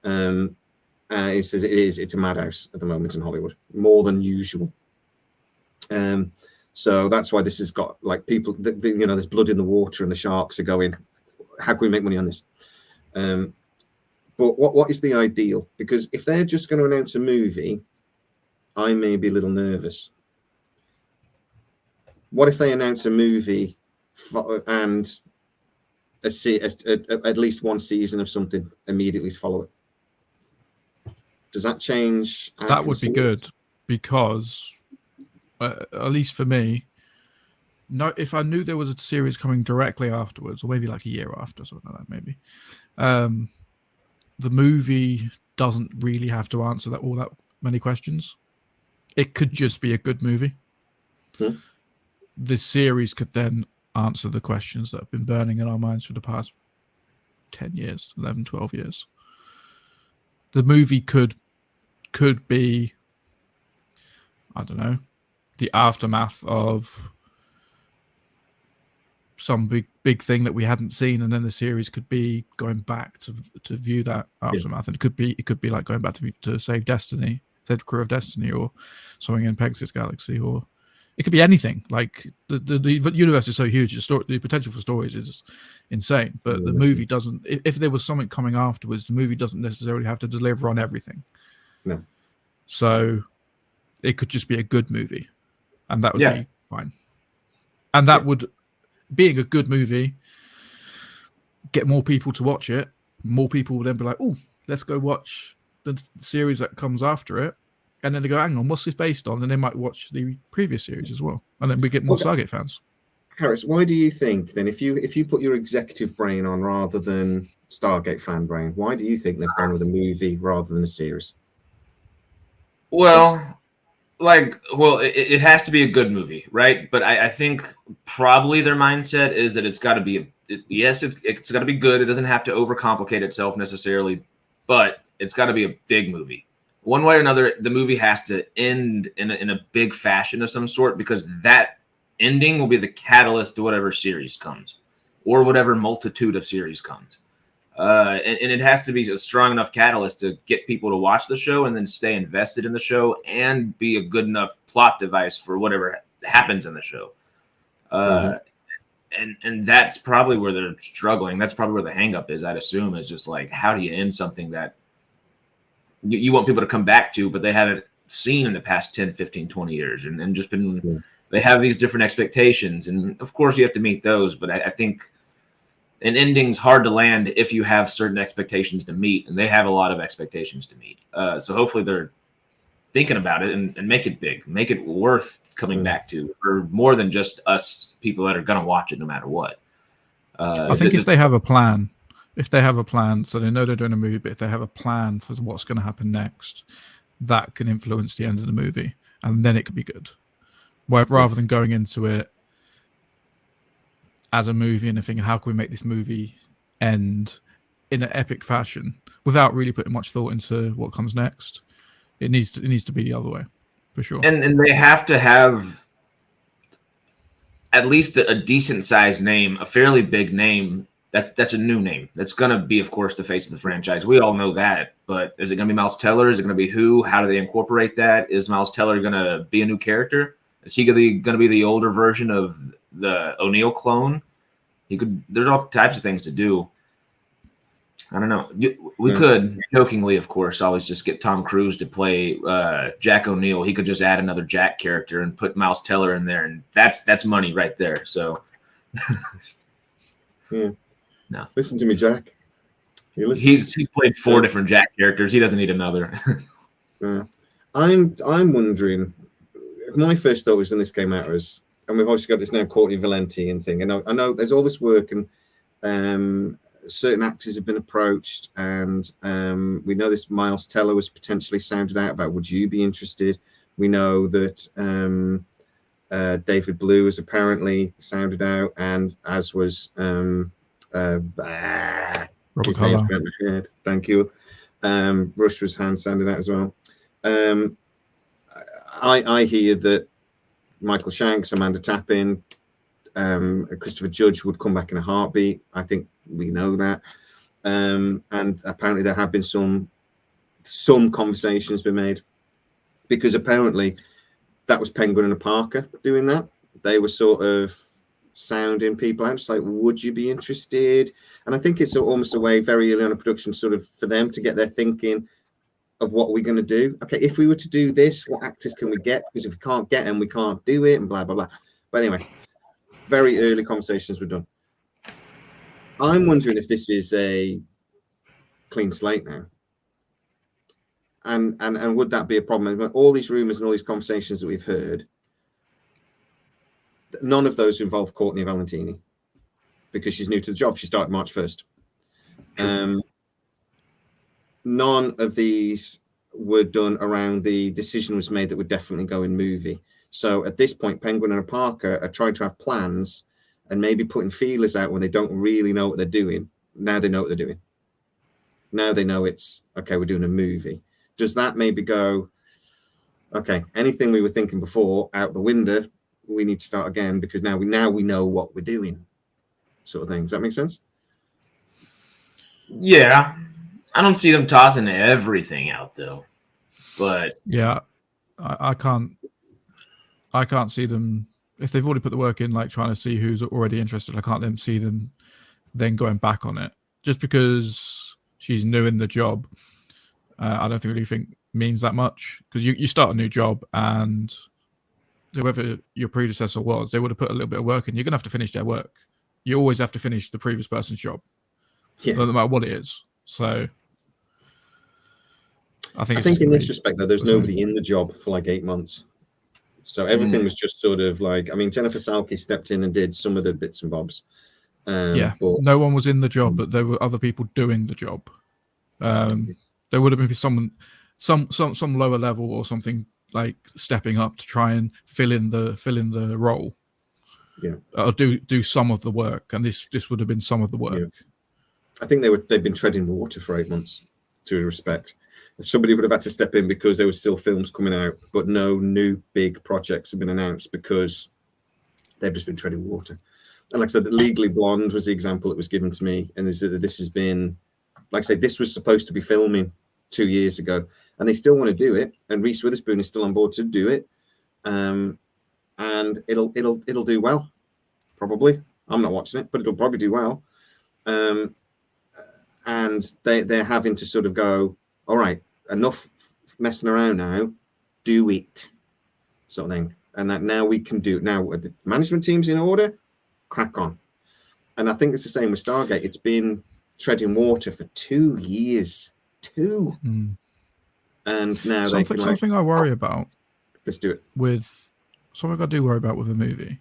It says it's a madhouse at the moment in Hollywood, more than usual. So that's why this has got like people. There's blood in the water, and the sharks are going. How can we make money on this? But what is the ideal? Because if they're just going to announce a movie, I may be a little nervous. What if they announce a movie and at least one season of something immediately to follow it? Does that change?
That would be good because, at least for me, if I knew there was a series coming directly afterwards, or maybe like a year after, something like that, maybe, the movie doesn't really have to answer all that many questions. It could just be a good movie. The series could then answer the questions that have been burning in our minds for the past 10 years, 11, 12 years. The movie could be, I don't know, the aftermath of some big thing that we hadn't seen, and then the series could be going back to view that aftermath. And it could be like going back to save the crew of Destiny, or something in Pegasus Galaxy, or it could be anything. Like the universe is so huge, the potential for stories is insane. But the movie doesn't. If there was something coming afterwards, the movie doesn't necessarily have to deliver on everything.
No.
So it could just be a good movie, and that would be fine. And that would, being a good movie, get more people to watch it. More people would then be like, "Oh, let's go watch the series that comes after it." And then they go, hang on, what's this based on? And they might watch the previous series as well. And then we get more Stargate fans.
Harris, why do you think then, if you put your executive brain on rather than Stargate fan brain, why do you think they've gone with a movie rather than a series?
Well, it has to be a good movie, right? But I think probably their mindset is that it's got to be, it's got to be good. It doesn't have to overcomplicate itself necessarily, but it's got to be a big movie. One way or another, the movie has to end in a big fashion of some sort, because that ending will be the catalyst to whatever series comes, or whatever multitude of series comes. And it has to be a strong enough catalyst to get people to watch the show and then stay invested in the show, and be a good enough plot device for whatever happens in the show. And that's probably where they're struggling. That's probably where the hang up is, I'd assume, is just like, how do you end something that you want people to come back to, but they haven't seen in the past 10, 15, 20 years, and just been, they have these different expectations. And of course you have to meet those, but I think an ending's hard to land if you have certain expectations to meet, and they have a lot of expectations to meet. So hopefully they're thinking about it and make it big, make it worth coming back to, for more than just us people that are going to watch it no matter what.
I think if they have a plan, so they know they're doing a movie, but if they have a plan for what's going to happen next, that can influence the end of the movie, and then it could be good. Rather than going into it as a movie and thinking, how can we make this movie end in an epic fashion without really putting much thought into what comes next. It needs to be the other way, for sure.
And they have to have at least a decent sized name, a fairly big name. That's a new name. That's gonna be, of course, the face of the franchise. We all know that. But is it gonna be Miles Teller? Is it gonna be who? How do they incorporate that? Is Miles Teller gonna be a new character? Is he gonna be the older version of the O'Neill clone? He could. There's all types of things to do. I don't know. We could jokingly, of course, always just get Tom Cruise to play Jack O'Neill. He could just add another Jack character and put Miles Teller in there, and that's money right there. So,
no. Listen to me, Jack.
He's played 4 different Jack characters. He doesn't need another.
I'm wondering. My first thought was when this came out was, and we've obviously got this now Courtney Valenti and thing. I know there's all this work and certain actors have been approached, and we know this Miles Teller was potentially sounded out about. Would you be interested? We know that David Blue was apparently sounded out, and as was his name's bent my head. Thank you. Rush was hand sounded out as well. I hear that Michael Shanks, Amanda Tappin, Christopher Judge would come back in a heartbeat. I think we know that. And apparently there have been some conversations been made, because apparently that was Penguin and Parker doing that. They were sort of sounding people out, just like, would you be interested? And I think it's almost a way very early on in production, sort of for them to get their thinking of what we're going to do. Okay, if we were to do this, what actors can we get? Because if we can't get them, we can't do it, and blah, blah, blah. But anyway, very early conversations were done. I'm wondering if this is a clean slate now. And would that be a problem? All these rumors and all these conversations that we've heard, none of those involve Courtney Valentini, because she's new to the job. She started March 1st. None of these were done around the decision was made that would definitely go in movie. So at this point, Penguin and Parker are trying to have plans and maybe putting feelers out when they don't really know what they're doing. Now they know what they're doing. Now they know it's, okay, we're doing a movie. Does that maybe go, okay, anything we were thinking before out the window, we need to start again, because now we know what we're doing, sort of thing. Does that make sense?
Yeah. I don't see them tossing everything out though. But
yeah, I can't see them, if they've already put the work in, like trying to see who's already interested. I can't see them then going back on it just because she's new in the job. I don't really think means that much, because you start a new job, and whoever your predecessor was, they would have put a little bit of work in. You're gonna have to finish their work. You always have to finish the previous person's job, no matter what it is. So I think
in this respect, though, there's nobody in the job for like 8 months. So everything was just sort of like, I mean, Jennifer Salke stepped in and did some of the bits and bobs.
But no one was in the job, but there were other people doing the job. There would have been some lower level or something like stepping up to try and fill in the role.
Yeah,
or do some of the work, and this would have been some of the work.
Yeah. I think they've been treading water for 8 months, to respect. Somebody would have had to step in because there were still films coming out, but no new big projects have been announced because they've just been treading water. And like I said, Legally Blonde was the example that was given to me, and this has been, like I say, this was supposed to be filming 2 years ago, and they still want to do it. And Reese Witherspoon is still on board to do it, and it'll do well, probably. I'm not watching it, but it'll probably do well. And they're having to sort of go, all right, enough messing around now, do it, sort of thing. And that now we can do it. Now the management team's in order, crack on. And I think it's the same with Stargate. It's been treading water for 2 years. And now
something I worry about.
Let's do it.
Something I do worry about with a movie.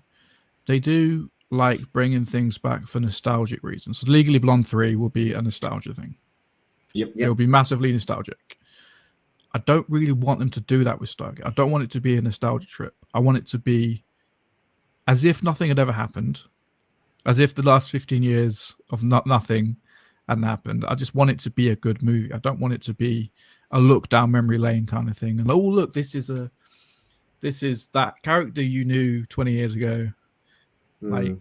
They do like bringing things back for nostalgic reasons. So Legally Blonde 3 will be a nostalgia thing.
Yep.
It will be massively nostalgic. I don't really want them to do that with Stargate. I don't want it to be a nostalgia trip. I want it to be as if nothing had ever happened, as if the last 15 years of nothing hadn't happened. I just want it to be a good movie. I don't want it to be a look down memory lane kind of thing. And oh, look, this is that character you knew 20 years ago. Like,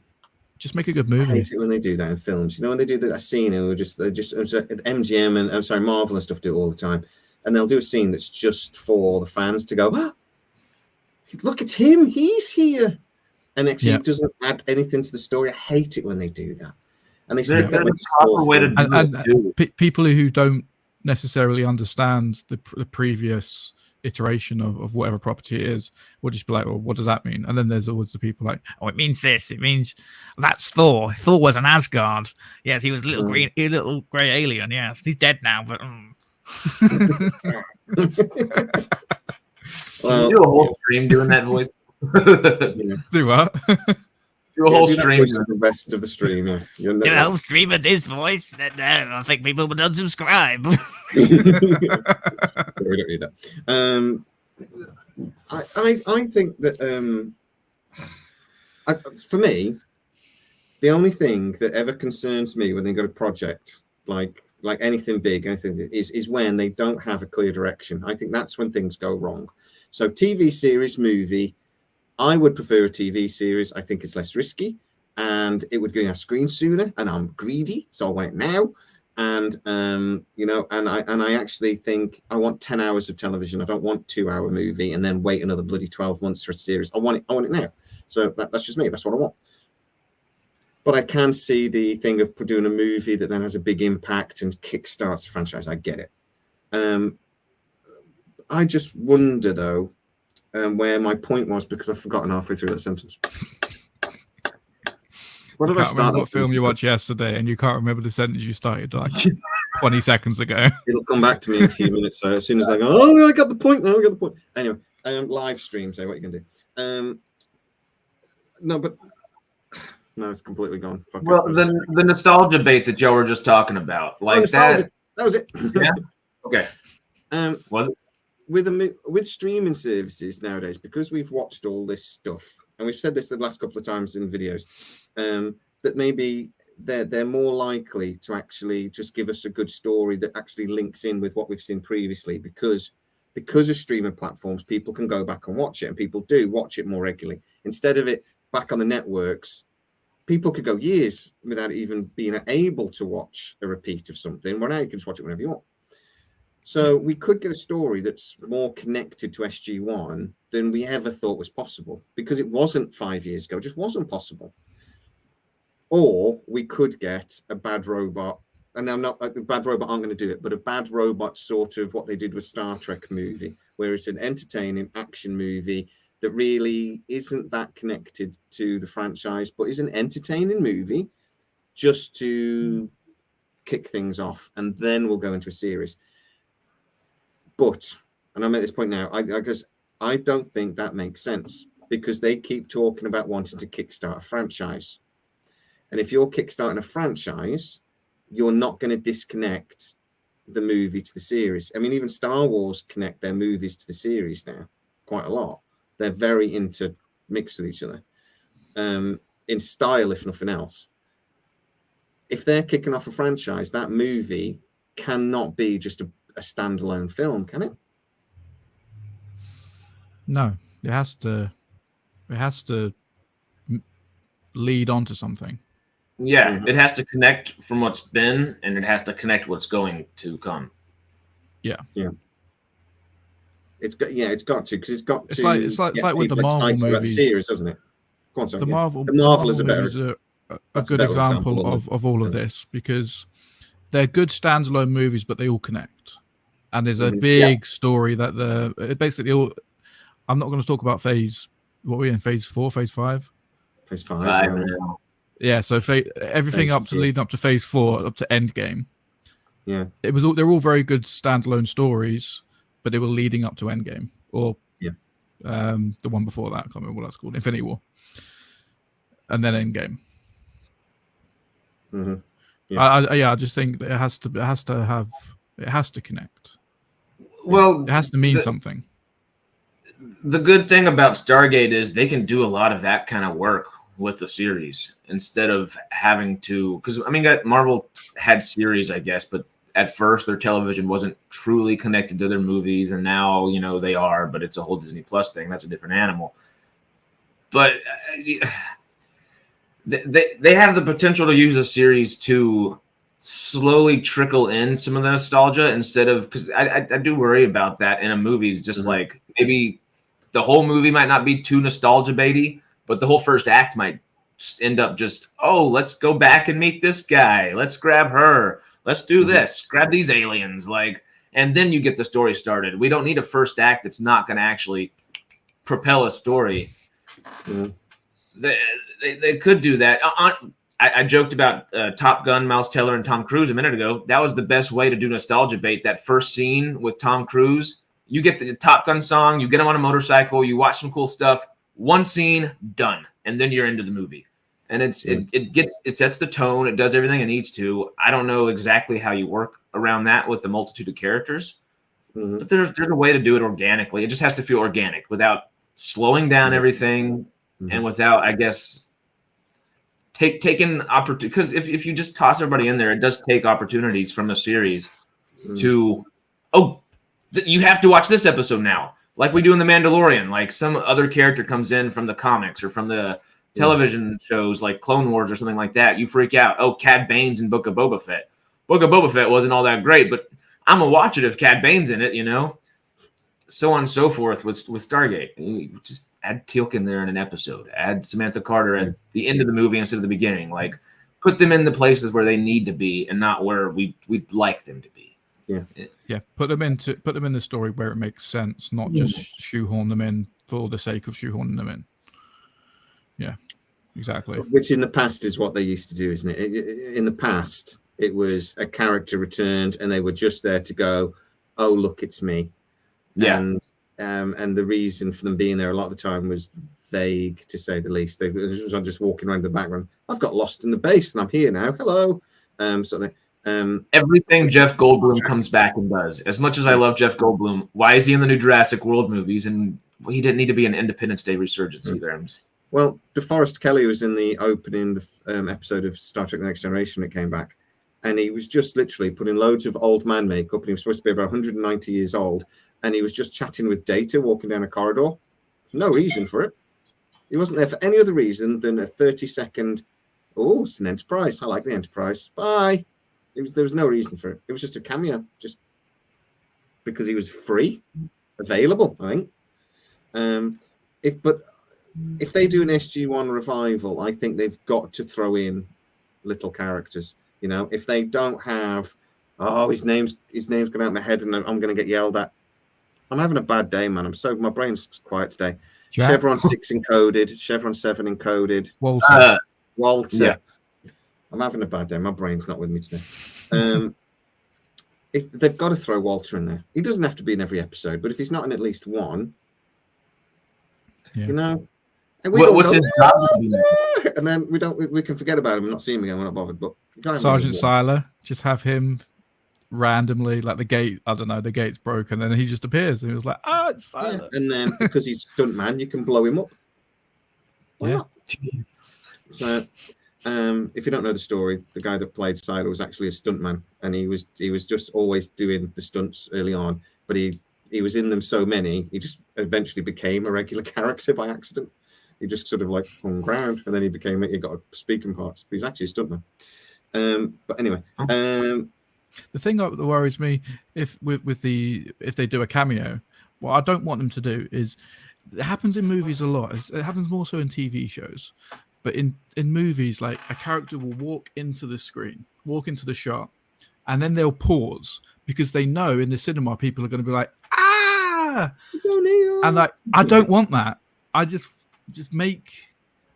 just make a good movie.
I hate it when they do that in films. You know, when they do that scene, and they just MGM and Marvel and stuff do it all the time, and they'll do a scene that's just for the fans to go, oh, look at him, he's here, and actually it doesn't add anything to the story. I hate it when they do that, and they stick that with the proper way to
do it. People who don't necessarily understand the previous iteration of whatever property it is will just be like, well, what does that mean? And then there's always the people like, oh, it means this, it means that's Thor was an Asgard, yes, he was a little grey alien, yes, he's dead now, but
well, do a whole stream doing that voice.
Do what?
Do a whole stream
for the rest of the stream.
Do a whole stream of this voice. I think people would unsubscribe.
We don't need that. I think that for me, the only thing that ever concerns me when they got a project like anything big, is when they don't have a clear direction. I think that's when things go wrong. So TV series, movie. I would prefer a TV series. I think it's less risky, and it would go on our screen sooner. And I'm greedy, so I want it now. And I actually think I want 10 hours of television. I don't want 2-hour movie and then wait another bloody 12 months for a series. I want it now. So that's just me. That's what I want. But I can see the thing of doing a movie that then has a big impact and kickstarts the franchise. I get it. I just wonder though. Where my point was, because I've forgotten halfway through that sentence.
What did I start? What film you watched yesterday, and you can't remember the sentence you started like 20 seconds ago.
It'll come back to me in a few minutes. So as soon as I go, oh, I got the point. No, I got the point. Anyway, live stream. So what you can do? No, it's completely gone.
Well, the nostalgia bait that Joe were just talking about, like that.
That was it.
Yeah. Okay. Was it?
With streaming services nowadays, because we've watched all this stuff, and we've said this the last couple of times in videos, that maybe they're more likely to actually just give us a good story that actually links in with what we've seen previously, because of streaming platforms, people can go back and watch it, and people do watch it more regularly. Instead of it back on the networks, people could go years without even being able to watch a repeat of something. Well, now you can just watch it whenever you want. So we could get a story that's more connected to SG1 than we ever thought was possible, because it wasn't 5 years ago. It just wasn't possible. Or we could get a bad robot, and I'm not, a bad robot aren't going to do it, but a bad robot sort of what they did with Star Trek movie, where it's an entertaining action movie that really isn't that connected to the franchise, but is an entertaining movie just to kick things off. And then we'll go into a series. But, and I'm at this point now, I guess I don't think that makes sense, because they keep talking about wanting to kickstart a franchise. And if you're kickstarting a franchise, you're not going to disconnect the movie to the series. I mean, even Star Wars connect their movies to the series now quite a lot. They're very intermixed with each other in style, if nothing else. If they're kicking off a franchise, that movie cannot be just a standalone film, can it?
No, it has to lead on to something.
Yeah, it has to connect from what's been, and it has to connect what's going to come.
Yeah.
It's got to, because it's got
it's
to.
Like with the Marvel movies,
about the series, doesn't it? Go on, sorry,
the Marvel
is a better,
a good example of all of this, because they're good standalone movies, but they all connect, and there's a big story that it basically all. I'm not going to talk about phase. What are we in? Phase 4, phase 5?
Phase 5.
Yeah, so everything up to leading up to phase 4, up to Endgame.
Yeah,
they're all very good standalone stories, but they were leading up to Endgame, or the one before that. I can't remember what that's called, Infinity War, and then Endgame. I just think that it has to connect.
Well,
it has to mean something.
The good thing about Stargate is they can do a lot of that kind of work with the series instead of having to, because I mean, Marvel had series, I guess, but at first their television wasn't truly connected to their movies, and now they are, but it's a whole Disney Plus thing. That's a different animal. But they have the potential to use a series to slowly trickle in some of the nostalgia instead of, because I do worry about that in a movie. Just like maybe the whole movie might not be too nostalgia baity, but the whole first act might end up just, oh, let's go back and meet this guy. Let's grab her. Let's do this. Grab these aliens. And then you get the story started. We don't need a first act that's not going to actually propel a story. They could do that. I joked about Top Gun, Miles Teller, and Tom Cruise a minute ago. That was the best way to do nostalgia bait. That first scene with Tom Cruise, you get the Top Gun song, you get him on a motorcycle, you watch some cool stuff. One scene, done, and then you're into the movie. And it sets the tone. It does everything it needs to. I don't know exactly how you work around that with the multitude of characters, but there's a way to do it organically. It just has to feel organic without slowing down everything and without, I guess, taking opportunity. Because if you just toss everybody in there, it does take opportunities from the series to, you have to watch this episode now, like we do in The Mandalorian. Like some other character comes in from the comics or from the television shows like Clone Wars or something like that. You freak out. Oh, Cad Bane's in Book of Boba Fett. Book of Boba Fett wasn't all that great, but I'm gonna watch it if Cad Bane's in it, So on and so forth with Stargate. You just add Teal'c in there in an episode. Add Samantha Carter at the end of the movie instead of the beginning. Like, put them in the places where they need to be and not where we'd like them to be.
Yeah. Put them in the story where it makes sense, not just shoehorn them in for the sake of shoehorning them in. Yeah, exactly.
Which in the past is what they used to do, isn't it? In the past, it was a character returned and they were just there to go, oh, look, it's me.
Yeah.
And the reason for them being there a lot of the time was vague, to say the least. They was just walking around the background. I've got lost in the base and I'm here now. Hello.
Everything Jeff Goldblum comes back and does. As much as I love Jeff Goldblum, why is he in the new Jurassic World movies? And he didn't need to be an Independence Day resurgence either.
Well, DeForest Kelly was in the opening episode of Star Trek The Next Generation that came back. And he was just literally putting loads of old man makeup. And he was supposed to be about 190 years old. And he was just chatting with Data walking down a corridor. No reason for it. He wasn't there for any other reason than a 30-second, oh, it's an Enterprise. I like the Enterprise. Bye. There was no reason for it. It was just a cameo, just because he was free, available, I think. If they do an SG-1 revival, I think they've got to throw in little characters. If they don't have, his name's gone out of my head and I'm going to get yelled at. I'm having a bad day, man. My brain's quiet today.
Jack?
Chevron 6 encoded, Chevron 7 encoded.
Walter.
Yeah. I'm having a bad day. My brain's not with me today. If they've got to throw Walter in there. He doesn't have to be in every episode, but if he's not in at least one, and
what's his job?
And then we can forget about him and not see him again. We're not bothered. But
Sergeant Siler, just have him randomly, like the gate, I don't know, the gate's broken, and then he just appears and he was like, it's Siler.
And then because he's stunt man, you can blow him up. Why not? So if you don't know the story, the guy that played Siler was actually a stuntman, and he was just always doing the stunts early on, but he was in them so many, he just eventually became a regular character by accident. He just sort of like hung around, and then he got speaking parts. But he's actually a stuntman. But anyway,
the thing that worries me if they do a cameo, what I don't want them to do is, it happens in movies a lot. It happens more so in TV shows, but in movies, like a character will walk into the screen, walk into the shot, and then they'll pause because they know in the cinema people are going to be like, it's O'Neill. And like, I don't want that. I just make,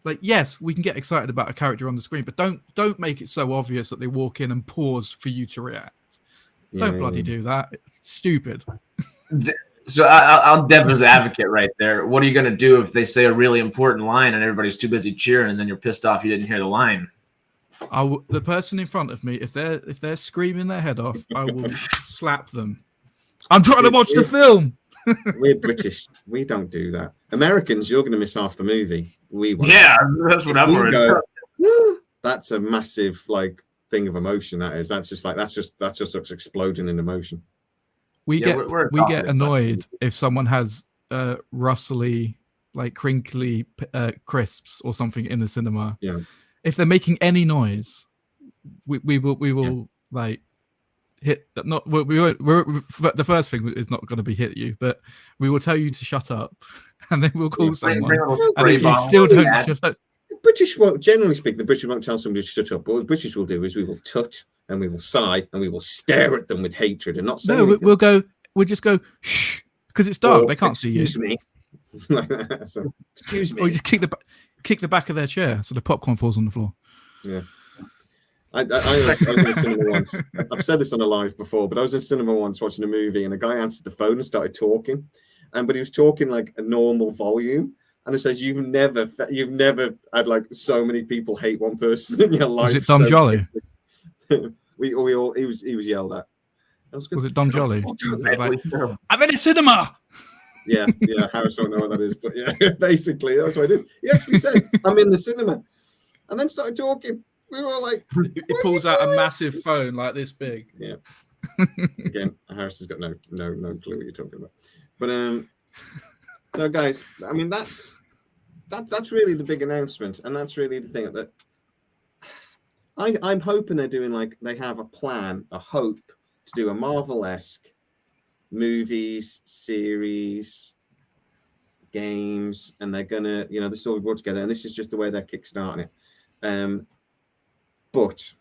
like, yes, we can get excited about a character on the screen, but don't make it so obvious that they walk in and pause for you to react. Don't bloody do that. It's stupid.
So I'll devil's advocate right there. What are you going to do if they say a really important line and everybody's too busy cheering, and then you're pissed off you didn't hear the line?
The person in front of me, if they're screaming their head off, I will slap them. I'm trying to watch the film.
We're British. We don't do that. Americans, you're going to miss half the movie. We won't.
Yeah, that's what I'm worried about.
That's a massive like thing of emotion. That's just us exploding in emotion.
We
Yeah,
get
we're
we get
talking about
annoyed if someone has rustly, like crinkly crisps or something in the cinema.
Yeah.
If they're making any noise, we will like hit not we won't. The first thing is not going to be hit you, but we will tell you to shut up, and then we'll call someone. And if you still don't shut up,
The British won't, generally speaking, the British won't tell somebody to shut up. But what the British will do is we will tut and we will sigh and we will stare at them with hatred and not say anything.
we'll just go shh because it's dark.
Or,
They can't see you.
Excuse me. Like that. So, excuse me.
Or you just kick the back of their chair so the popcorn falls on the floor.
Yeah. I was in the cinema once. I've said this on a live before, but I was in cinema once watching a movie and a guy answered the phone and started talking. But he was talking like a normal volume. And it says, you've never had like so many people hate one person in your life.
Was it Dom Jolly?
He was yelled at.
Was it Dom Jolly?
Like,
I'm in a cinema.
Yeah, Harris don't know what that is, but yeah, basically that's what I did. He actually said, I'm in the cinema, and then started talking. We were all like,
he pulls out a massive phone like this big.
Yeah. Again, Harris has got no clue what you're talking about. But so guys, I mean that's really the big announcement, and that's really the thing that I'm hoping they're doing. Like they have a plan, a hope to do a Marvel-esque movies, series, games, and they're gonna, this all brought together, and this is just the way they're kickstarting it. But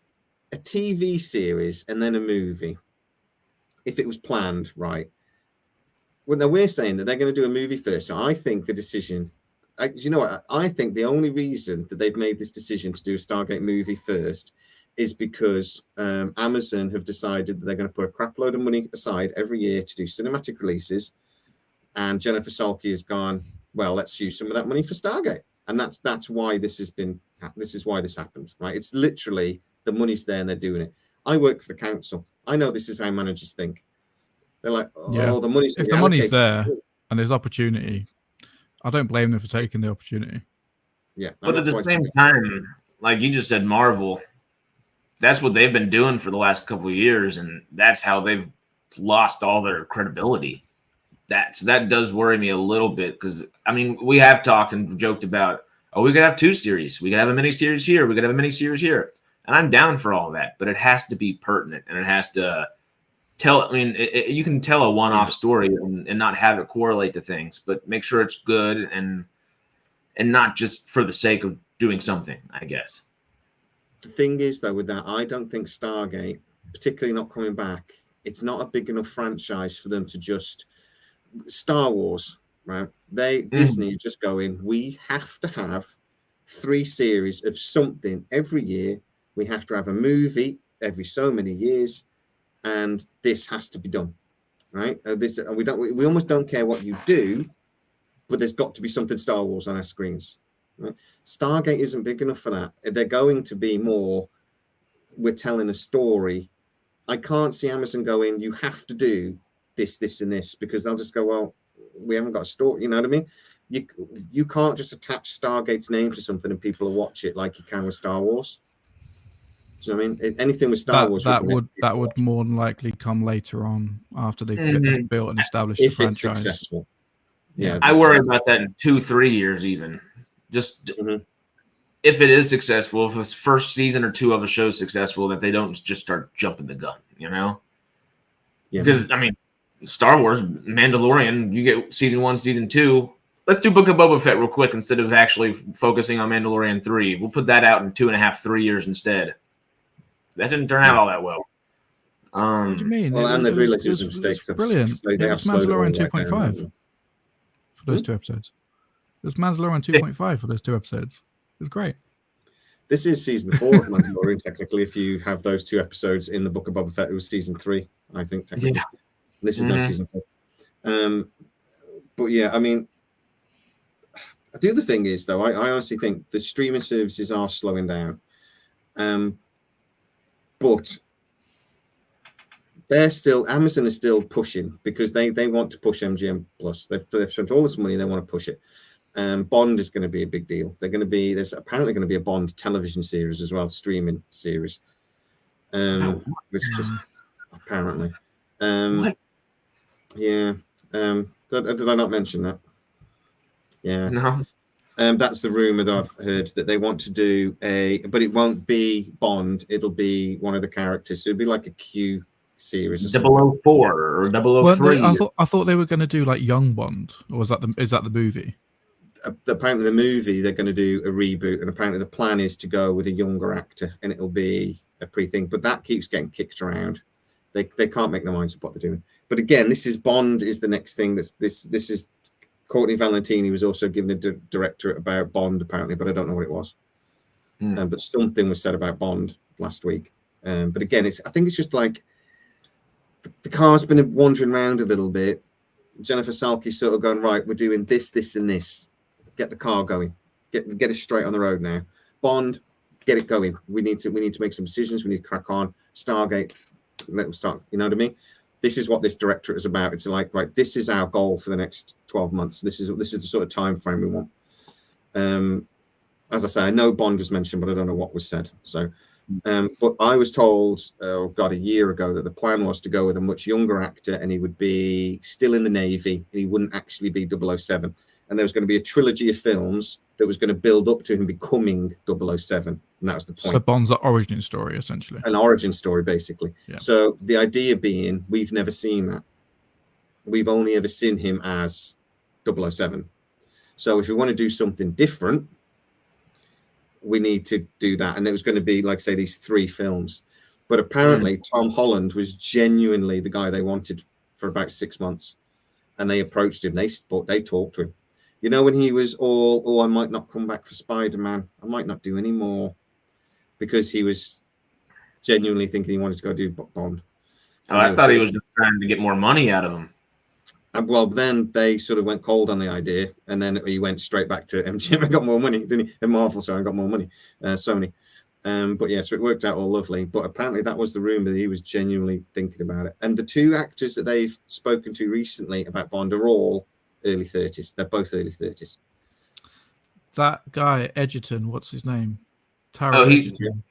a TV series and then a movie, if it was planned right. Well, now we're saying that they're going to do a movie first. So I think the decision, you know what? I think the only reason that they've made this decision to do a Stargate movie first is because Amazon have decided that they're going to put a crap load of money aside every year to do cinematic releases. And Jennifer Salke has gone, well, let's use some of that money for Stargate. And that's why this is why this happened, right? It's literally the money's there and they're doing it. I work for the council. I know this is how managers think. They're like, the money's
if the money's there and there's opportunity, I don't blame them for taking the opportunity.
Yeah.
But at the same time, like you just said, Marvel, that's what they've been doing for the last couple of years, and that's how they've lost all their credibility. That does worry me a little bit because, I mean, we have talked and joked about, we could have 2 series. We could have a mini series here. We could have a mini series here. And I'm down for all that, but it has to be pertinent and it has to tell. I mean, you can tell a one-off story and not have it correlate to things, but make sure it's good and not just for the sake of doing something, I guess.
The thing is, though, with that, I don't think Stargate, particularly not coming back, it's not a big enough franchise for them to just Star Wars, right? Disney just going, we have to have 3 series of something every year. We have to have a movie every so many years, and this has to be done, right? We almost don't care what you do, but there's got to be something Star Wars on our screens. Right? Stargate isn't big enough for that. They're going to be more, we're telling a story. I can't see Amazon going, you have to do this, this, and this, because they'll just go, well, we haven't got a story. You know what I mean? You can't just attach Stargate's name to something and people will watch it like you can with Star Wars. So I mean, anything with Star Wars
that would more than likely come later on after they've built and established the franchise.
It's successful. Yeah,
I worry about that in 2-3 years, even. Just if it is successful, if this first season or 2 of a show is successful, that they don't just start jumping the gun, Yeah. Because I mean, Star Wars, Mandalorian, you get season 1, season 2. Let's do Book of Boba Fett real quick instead of actually focusing on Mandalorian 3. We'll put that out in 2.5, 3 years instead. That didn't turn out all that well.
What do you mean?
Well, and they've realized it was a mistake.
Brilliant. It was Mandalorian 2.5 for those 2 episodes. It was Mandalorian 2.5 for those 2 episodes. It was great.
This is season 4 of Mandalorian, technically. If you have those 2 episodes in the Book of Boba Fett, it was season 3, I think, technically. Yeah. This is now season 4. But yeah, I mean, the other thing is, though, I honestly think the streaming services are slowing down. But they're still, Amazon is still pushing because they want to push MGM Plus. They've spent all this money, they want to push it. Bond is going to be a big deal. There's apparently going to be a Bond television series as well, streaming series. Which just apparently.
What?
Yeah. Did I not mention that? Yeah.
No.
That's the rumor that I've heard, that they want to do but it won't be Bond. It'll be one of the characters. So it'll be like a Q series. Or
004 or 003.
I thought they were going to do like Young Bond, or is that the movie?
Apparently the movie, they're going to do a reboot, and apparently the plan is to go with a younger actor, and it'll be a pre-thing. But that keeps getting kicked around. They can't make their minds up what they're doing. But again, this is Bond is the next thing. This is Courtney Valentini was also given a directorate about Bond, apparently, but I don't know what it was. But something was said about Bond last week. But again, I think it's just like the car's been wandering around a little bit. Jennifer Salke's sort of going, right, we're doing this, this, and this. Get the car going. Get it straight on the road now. Bond, get it going. We need to make some decisions. We need to crack on. Stargate, let them start. You know what I mean? This is what this directorate is about. It's like, right, this is our goal for the next 12 months. This is the sort of time frame we want. As I say, I know Bond was mentioned, but I don't know what was said. So, but I was told, a year ago, that the plan was to go with a much younger actor, and he would be still in the Navy, and he wouldn't actually be 007. And there was going to be a trilogy of films that was going to build up to him becoming 007. And that was the point.
So Bond's origin story, essentially.
An origin story, basically.
Yeah.
So the idea being, we've never seen that. We've only ever seen him as 007. So if we want to do something different, we need to do that. And it was going to be, like, say, these 3 films. But apparently Tom Holland was genuinely the guy they wanted for about 6 months. And they approached him. They talked to him. You know, when he was all, I might not come back for Spider-Man. I might not do any more. Because he was genuinely thinking he wanted to go do Bond.
I thought he was just trying to get more money out of him.
Well, then they sort of went cold on the idea, and then he went straight back to MGM and got more money, didn't he? And Marvel, sorry, got more money. Sony. But yeah, so it worked out all lovely. But apparently that was the rumor, that he was genuinely thinking about it. And the 2 actors that they've spoken to recently about Bond are all early 30s. They're both early 30s.
That guy, Edgerton, what's his name? Edgerton.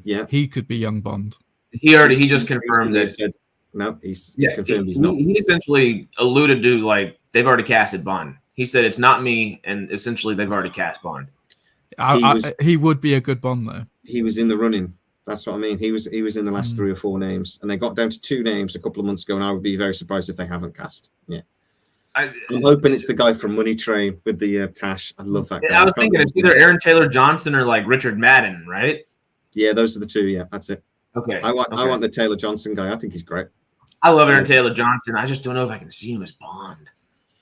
Yeah.
He could be young Bond.
He just confirmed that.
Said, no, he's confirmed he's not.
He essentially alluded to, like, they've already casted Bond. He said it's not me, and essentially they've already cast Bond.
He would be a good Bond, though. He
was in the running. That's what I mean. He was in the last 3 or 4 names, and they got down to 2 names a couple of months ago, and I would be very surprised if they haven't cast. Yeah. I'm hoping it's the guy from Money Train with the Tash. I love that guy.
I was thinking it's either Aaron Taylor Johnson or, like, Richard Madden, right?
Yeah, those are the 2. Yeah, that's it.
Okay.
I want the Taylor Johnson guy. I think he's great.
I love Aaron Taylor Johnson. I just don't know if I can see him as Bond.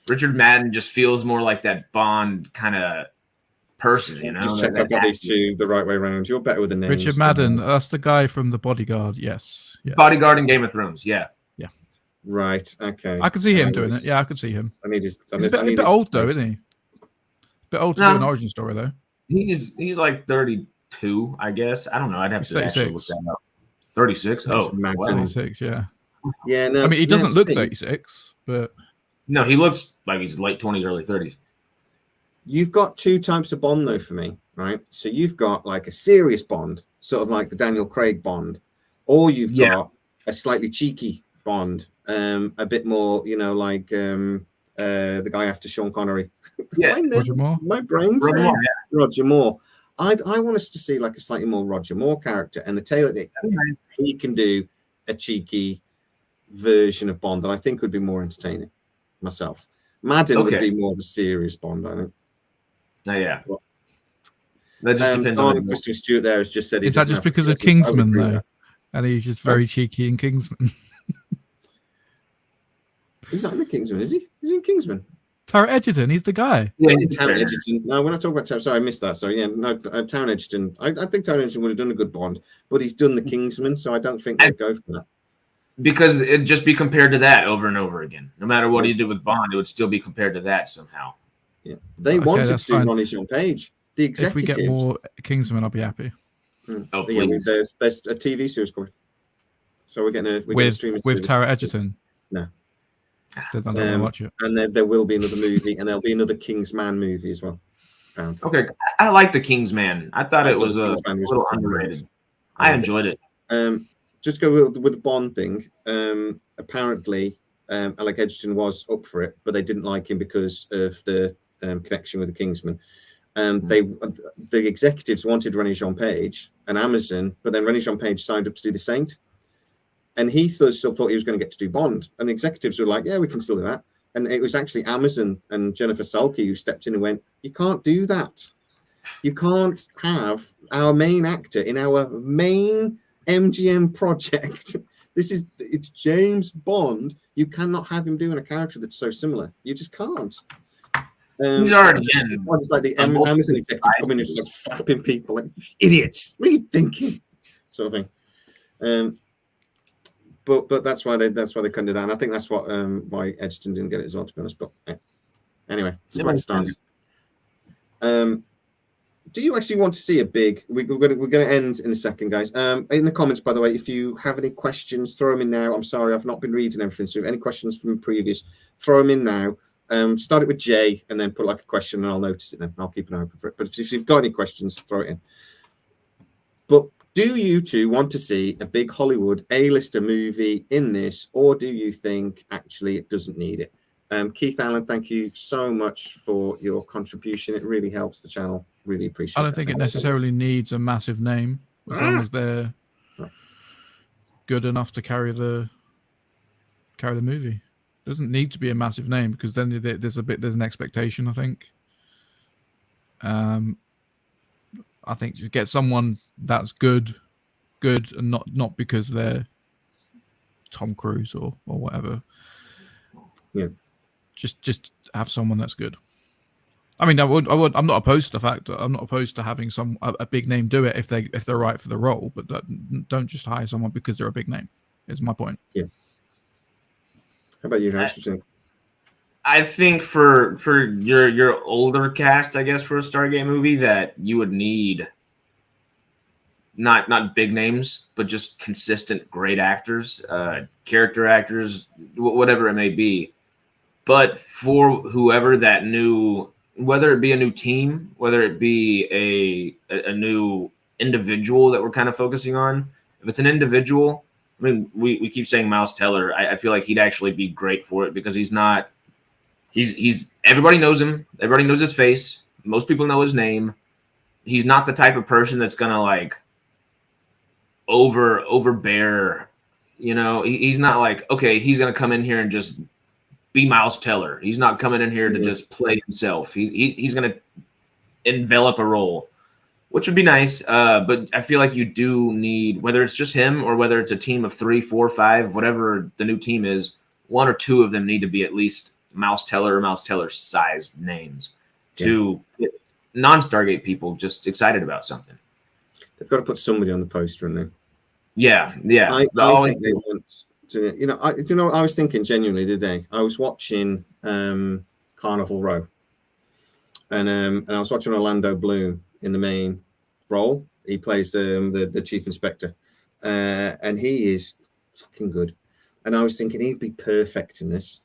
Richard Madden just feels more like that Bond kind of person, you know?
Just check I've got these 2 the right way around. You're better with the names.
Richard Madden, that's the guy from The Bodyguard, yes.
Bodyguard and Game of Thrones, yeah.
Yeah.
Right, okay.
I can see him doing it. Yeah, I can see him.
He's
a bit old, though, isn't he? A bit old to do an origin story, though.
He's like 32, I guess. I don't know. I'd have to actually look that up. 36? Oh,
36, yeah.
Yeah, no.
I mean, he doesn't look 36, but...
No, he looks like he's late 20s, early 30s.
You've got 2 types of Bond, though, for me, right? So you've got, like, a serious Bond, sort of like the Daniel Craig Bond, or you've got a slightly cheeky Bond, a bit more, you know, like the guy after Sean Connery.
Yeah,
Roger Moore.
My brain's Roger Moore. I want us to see, like, a slightly more Roger Moore character, and the Taylor, he can do a cheeky version of Bond that I think would be more entertaining myself. Madden would be more of a serious Bond, I think.
Oh, yeah. That just depends on
Christian Stewart there has just said
is that just because of Kingsman, though? And he's just very cheeky in Kingsman.
He's not in the Kingsman, is he? Is he in Kingsman?
Taron Egerton, he's the guy.
Yeah, Taron Egerton. No, we're not talking about Taron. Sorry, I missed that. So, yeah, no, Taron Egerton. I think Taron Egerton would have done a good Bond, but he's done the Kingsman, so I don't think they'd go for that.
Because it'd just be compared to that over and over again. No matter what he did with Bond, it would still be compared to that somehow.
Yeah, they wanted to do Ronnie Jean Page. The executives.
If we get more Kingsman, I'll be happy.
Oh, please.
There's a TV series coming. So we're getting a
with
streaming
with
service.
Tara Edgerton.
No.
Then I don't want to watch it.
And there will be another movie, and there'll be another Kingsman movie as well. Apparently.
Okay, I like the Kingsman. I thought it was a
Kingsman was
little
great.
underrated. I enjoyed it.
Just go with the Bond thing. Apparently, Alec Edgerton was up for it, but they didn't like him because of the connection with the Kingsman. The executives wanted Rennie Jean Page and Amazon, but then Rennie Jean Page signed up to do The Saint, and he still thought he was going to get to do Bond. And the executives were like, "Yeah, we can still do that." And it was actually Amazon and Jennifer Salke who stepped in and went, "You can't do that. You can't have our main actor in our main MGM project. It's James Bond. You cannot have him doing a character that's so similar. You just can't."
He's already in.
It's like the Amazon executives come in and just like slapping people like idiots. What are you thinking? Sort of thing. But that's why they couldn't do that. And I think that's why Edgerton didn't get it as well, to be honest. But anyway, it's a great start. Do you actually want to see a big? We're going to end in a second, guys. In the comments, by the way, if you have any questions, throw them in now. I'm sorry, I've not been reading everything. So, any questions from previous, throw them in now. Start it with Jay, and then put like a question, and I'll notice it. Then I'll keep an eye open for it. But if you've got any questions, throw it in. But do you two want to see a big Hollywood A-lister movie in this, or do you think actually it doesn't need it? Keith Allen, thank you so much for your contribution. It really helps the channel. Really appreciate it.
I don't think it necessarily needs a massive name, as long as they're good enough to carry the movie. It doesn't need to be a massive name, because then there's an expectation, I think. I think just get someone that's good, and not because they're Tom Cruise or whatever.
Yeah.
Just have someone that's good. I mean, I'm not opposed to the fact that I'm not opposed to having a big name do it if they're right for the role, but don't just hire someone because they're a big name. Is my point.
Yeah. How about you, guys?
I think for your older cast, I guess, for a Stargate movie, that you would need not big names, but just consistent great actors, character actors, whatever it may be. But for whoever that new, whether it be a new team, whether it be a new individual that we're kind of focusing on, if it's an individual, I mean, we keep saying Miles Teller. I feel like he'd actually be great for it, because he's everybody knows him. Everybody knows his face. Most people know his name. He's not the type of person that's going to like overbear, he's not like, okay, he's going to come in here and just be Miles Teller. He's not coming in here to just play himself. He's going to envelop a role, which would be nice. But I feel like you do need, whether it's just him or whether it's a team of 3, 4, 5, whatever the new team is, 1 or 2 of them need to be at least Miles Teller or Miles Teller sized names to get non-Stargate people just excited about something.
They've got to put somebody on the poster, and
yeah.
I think they want to. I was thinking genuinely today. I was watching Carnival Row, and I was watching Orlando Bloom in the main role. He plays the chief inspector, and he is fucking good. And I was thinking he'd be perfect in this.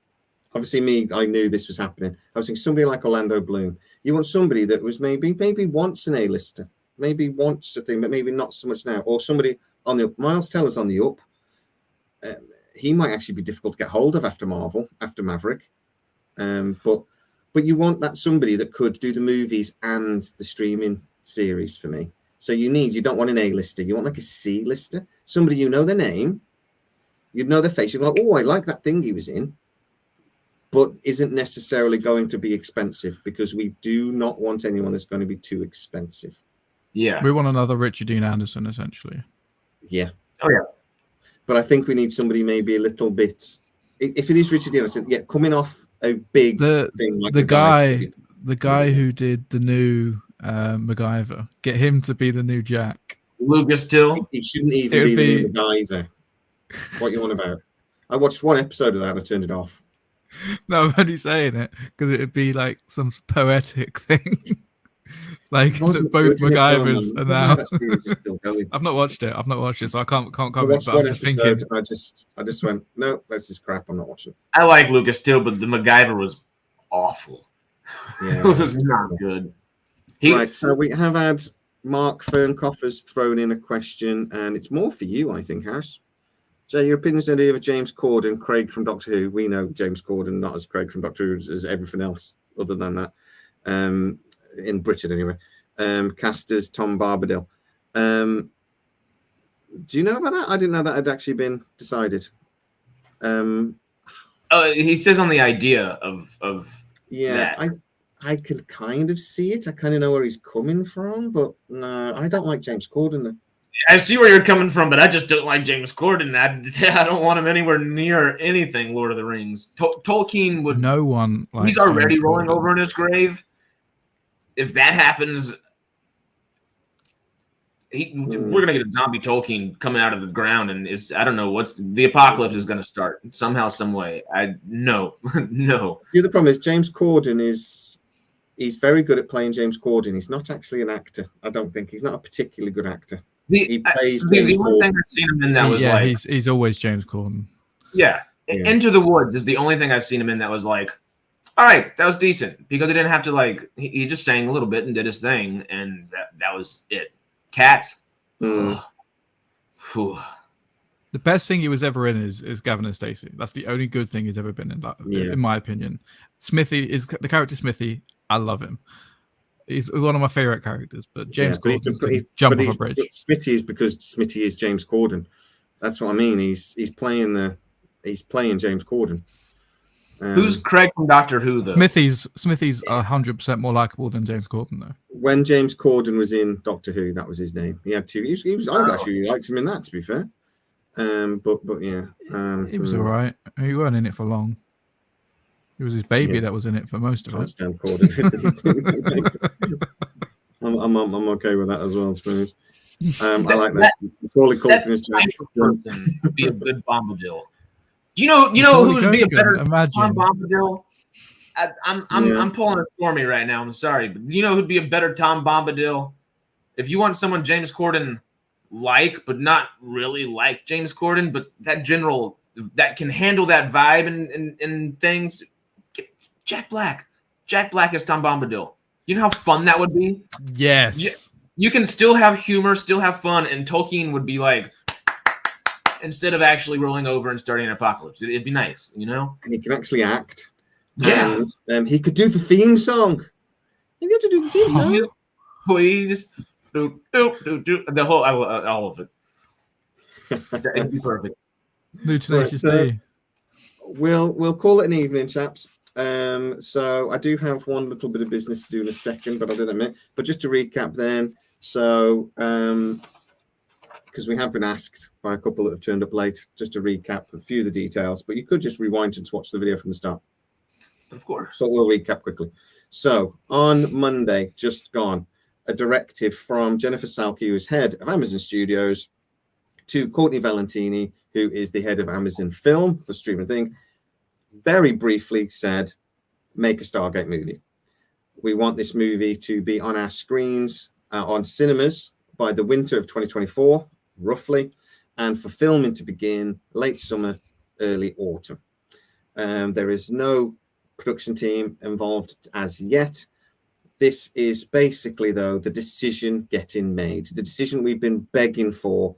Obviously, I knew this was happening. I was thinking somebody like Orlando Bloom. You want somebody that was maybe once an A-lister, maybe once a thing, but maybe not so much now. Or somebody on the up. Miles Teller's on the up. He might actually be difficult to get hold of after Maverick. But you want that somebody that could do the movies and the streaming series for me. So you don't want an A-lister. You want like a C-lister, somebody you know their name, you know their face. You're like, oh, I like that thing he was in, but isn't necessarily going to be expensive, because we do not want anyone that's going to be too expensive.
Yeah,
we want another Richard Dean Anderson, essentially.
Yeah.
Oh yeah.
But I think we need somebody maybe a little bit. If it is Richard Dean Anderson, coming off a big thing. Like
the guy who did the new MacGyver, get him to be the new Jack.
Lucas Till.
He shouldn't even be the new MacGyver. What you on about? I watched one episode of that and I turned it off.
No, I'm only saying it because it'd be like some poetic thing. Like
It wasn't
both
good, and it's on,
MacGyvers
man.
are now.
That series is still going.
I've not watched it. So I can't
I
comment.
watched
But I'm
one
just
episode.
thinking.
I just went, no, this is crap. I'm not watching.
I like Lucas too, but the MacGyver was awful.
Yeah,
It was not good.
Right, so we have had Mark Fernkoffer's thrown in a question, and it's more for you, I think, Harris. So your opinions on either James Corden, Craig from Doctor Who. We know James Corden, not as Craig from Doctor Who, as everything else other than that, in Britain anyway. Cast as Tom Barbadil. Do you know about that? I didn't know that had actually been decided.
He says on the idea of
Yeah,
that.
I can kind of see it. I kind of know where he's coming from, but no, I don't like James Corden.
I see where you're coming from, but I just don't like James Corden. I don't want him anywhere near anything Lord of the Rings. Tolkien would.
No one.
He's already rolling over in his grave. If that happens, we're gonna get a zombie Tolkien coming out of the ground, and I don't know the apocalypse is gonna start somehow, some way. No.
The other problem is James Corden he's very good at playing James Corden. He's not actually an actor. I don't think he's not a particularly good actor. He plays James
the only thing
Corden.
I've seen him in that was like
he's always James Corden.
Yeah. Into the Woods is the only thing I've seen him in that was like, all right, that was decent because he didn't have to like he just sang a little bit and did his thing, and that was it. Cats.
Mm.
The best thing he was ever in is Gavin and Stacey. That's the only good thing he's ever been in. That, in my opinion, Smithy is the character. Smithy, I love him. He's one of my favorite characters. But James Corden can jump off a bridge.
Smitty is because Smitty is James Corden. That's what I mean. He's playing James Corden.
Who's Craig from Doctor Who though?
Smithy's 100% more likable than James Corden though.
When James Corden was in Doctor Who, that was his name. He had two. He was I actually liked him in that, to be fair. But yeah,
he was all right. He weren't in it for long. It was his baby that was in it for most of it.
Stand Corden. I'm okay with that as well, to be honest. I like that. Paulie Culkin is
person would be a good Bombadil. Do you know who would be a better Tom Bombadil? I'm pulling a Stormy right now. I'm sorry, but do you know who'd be a better Tom Bombadil? If you want someone James Corden like, but not really like James Corden, but that can handle that vibe and things. Jack Black. Jack Black is Tom Bombadil. You know how fun that would be?
Yes.
You can still have humor, still have fun, and Tolkien would be like, instead of actually rolling over and starting an apocalypse. It'd be nice, you know?
And he can actually act.
Yeah.
And he could do the theme song. You get to do the theme song.
Please. Do. The whole, all of it. It'd be perfect.
New Tenacious D.
We'll call it an evening, chaps. So I do have one little bit of business to do in a second, but I don't admit. But just to recap then, so because we have been asked by a couple that have turned up late, just to recap a few of the details, but you could just rewind and watch the video from the start.
Of course.
But we'll recap quickly. So on Monday, just gone, a directive from Jennifer Salke, who is head of Amazon Studios, to Courtney Valentini, who is the head of Amazon Film for Streaming Thing, very briefly said, make a Stargate movie. We want this movie to be on our screens, on cinemas by the winter of 2024, roughly, and for filming to begin late summer, early autumn. There is no production team involved as yet. This is basically, though, the decision getting made, the decision we've been begging for,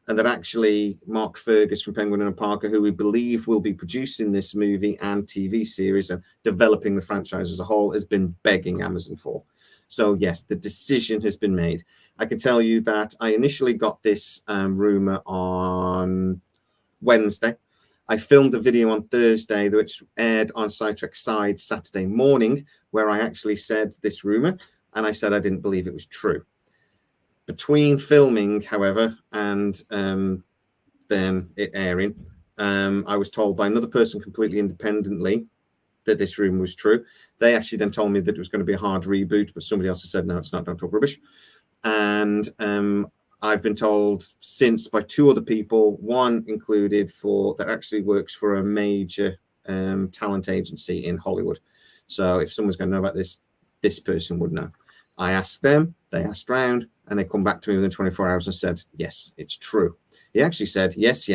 and that actually Mark Fergus from Penguin and Parker, who we believe will be producing this movie and TV series and developing the franchise as a whole, has been begging Amazon for. So yes, the decision has been made. I can tell you that I initially got this rumor on Wednesday. I filmed a video on Thursday, which aired on Sidetrack Side Saturday morning, where I actually said this rumor, and I said I didn't believe it was true. Between filming, however, and then it airing, I was told by another person completely independently that this rumor was true. They actually then told me that it was going to be a hard reboot, but somebody else has said, no, it's not, don't talk rubbish. And I've been told since by two other people, one included that actually works for a major talent agency in Hollywood. So if someone's going to know about this, this person would know. I asked them, they asked round, and they come back to me within 24 hours and said, yes, it's true. He actually said, yes,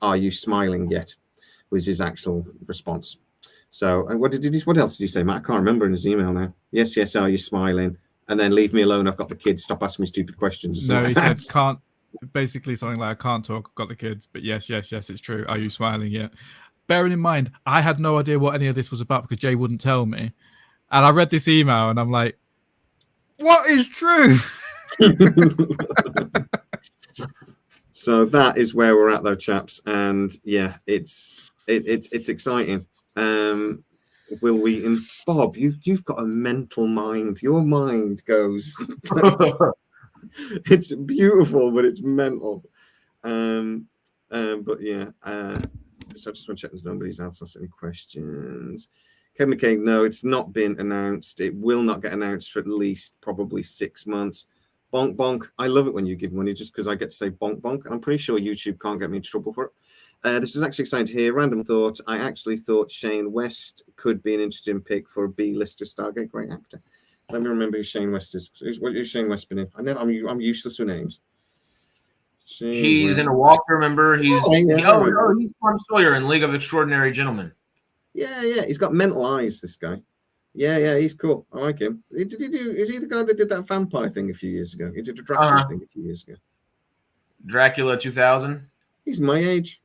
are you smiling yet? Was his actual response. So what else did he say, Matt? I can't remember in his email now. Yes, are you smiling? And then leave me alone. I've got the kids. Stop asking me stupid questions.
No, he said can't. Basically, something like I can't talk. I've got the kids. But yes, it's true. Are you smiling yet? Bearing in mind, I had no idea what any of this was about because Jay wouldn't tell me. And I read this email and I'm like, what is true?
So that is where we're at, though, chaps. And yeah, it's exciting. Will Wheaton, Bob, you've got a mental mind. Your mind goes. It's beautiful, but it's mental. But yeah. So I just want to check there's nobody else has any questions. Kevin McCain, no, it's not been announced. It will not get announced for at least probably 6 months. Bonk, bonk. I love it when you give money just because I get to say bonk, bonk. And I'm pretty sure YouTube can't get me in trouble for it. This is actually exciting to hear. Random thought. I actually thought Shane West could be an interesting pick for a B-lister Stargate. Great actor. Let me remember who Shane West is. Who's Shane West been in? I'm useless with names.
He's in a Walker, remember? He's he's Tom Sawyer in League of Extraordinary Gentlemen.
Yeah. He's got mental eyes, this guy. Yeah, he's cool. I like him. Is he the guy that did that vampire thing a few years ago? He did a Dracula thing a few years ago.
Dracula 2000?
He's my age.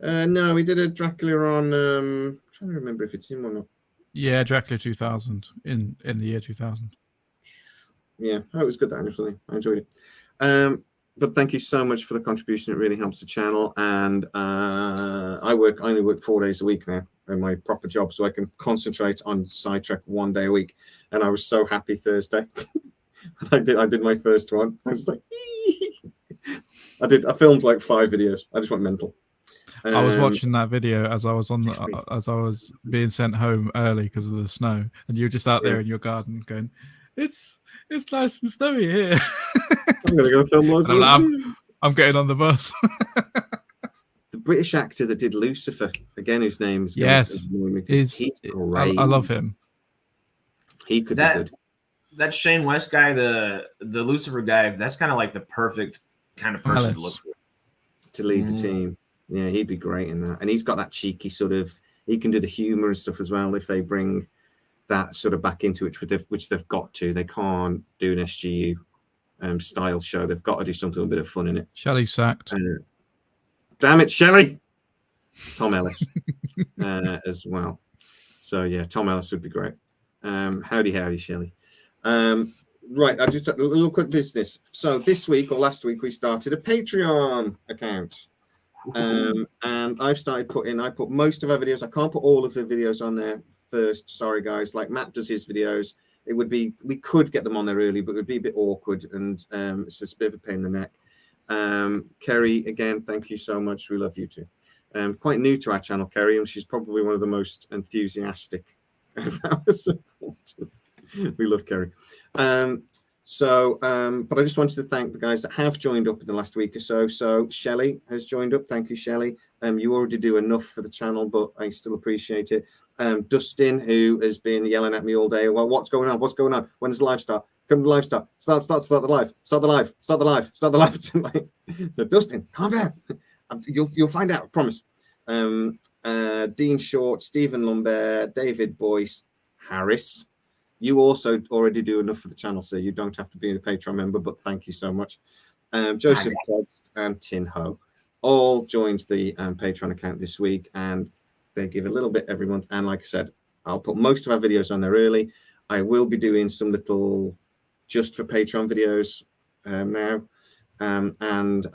No, he did a Dracula on I'm trying to remember if it's him or not.
Yeah, Dracula 2000 in the year 2000.
Yeah, it was good, actually. I enjoyed it. But thank you so much for the contribution. It really helps the channel. And I only work 4 days a week now in my proper job, so I can concentrate on Sidetrack 1 day a week. And I was so happy Thursday. I did my first one. I was like, I filmed like 5 videos. I just went mental.
I was watching that video as I was being sent home early because of the snow, and you were just out there in your garden going, "It's nice and snowy here."
I'm gonna go film loads.
I'm getting on the bus.
The British actor that did Lucifer, again, whose name is
he's great. I love him.
He could be good.
That Shane West guy, the Lucifer guy, that's kind of like the perfect kind of person to look for
to lead the team. Yeah, he'd be great in that. And he's got that cheeky sort of, he can do the humor and stuff as well if they bring that sort of back into it, which they've got to. They can't do an SGU style show. They've got to do something with a bit of fun in it.
Shelley sacked.
Damn it, Shelley! Tom Ellis as well. So yeah, Tom Ellis would be great. Howdy, Shelley. Right, I just a little quick business. So this week or last week we started a Patreon account. And I've started I put most of our videos. I can't put all of the videos on there first. Sorry, guys. Like Matt does his videos. We could get them on there early, but it would be a bit awkward. And it's just a bit of a pain in the neck. Kerry, again, thank you so much. We love you too. Quite new to our channel, Kerry, and she's probably one of the most enthusiastic of our supporters. We love Kerry. But I just wanted to thank the guys that have joined up in the last week or so. So Shelley has joined up. Thank you, Shelley. You already do enough for the channel, but I still appreciate it. Dustin, who has been yelling at me all day. Well, what's going on? What's going on? When does the live start? Come to the live start. Start the live. Start the live. So Dustin, calm down. You'll find out. I promise. Dean Short, Stephen Lambert, David Boyce, Harris. You also already do enough for the channel, so you don't have to be a Patreon member, but thank you so much. Joseph Cobbs and Tin Ho all joined the Patreon account this week, and they give a little bit every month. And like I said, I'll put most of our videos on there early. I will be doing some little just for Patreon videos now, and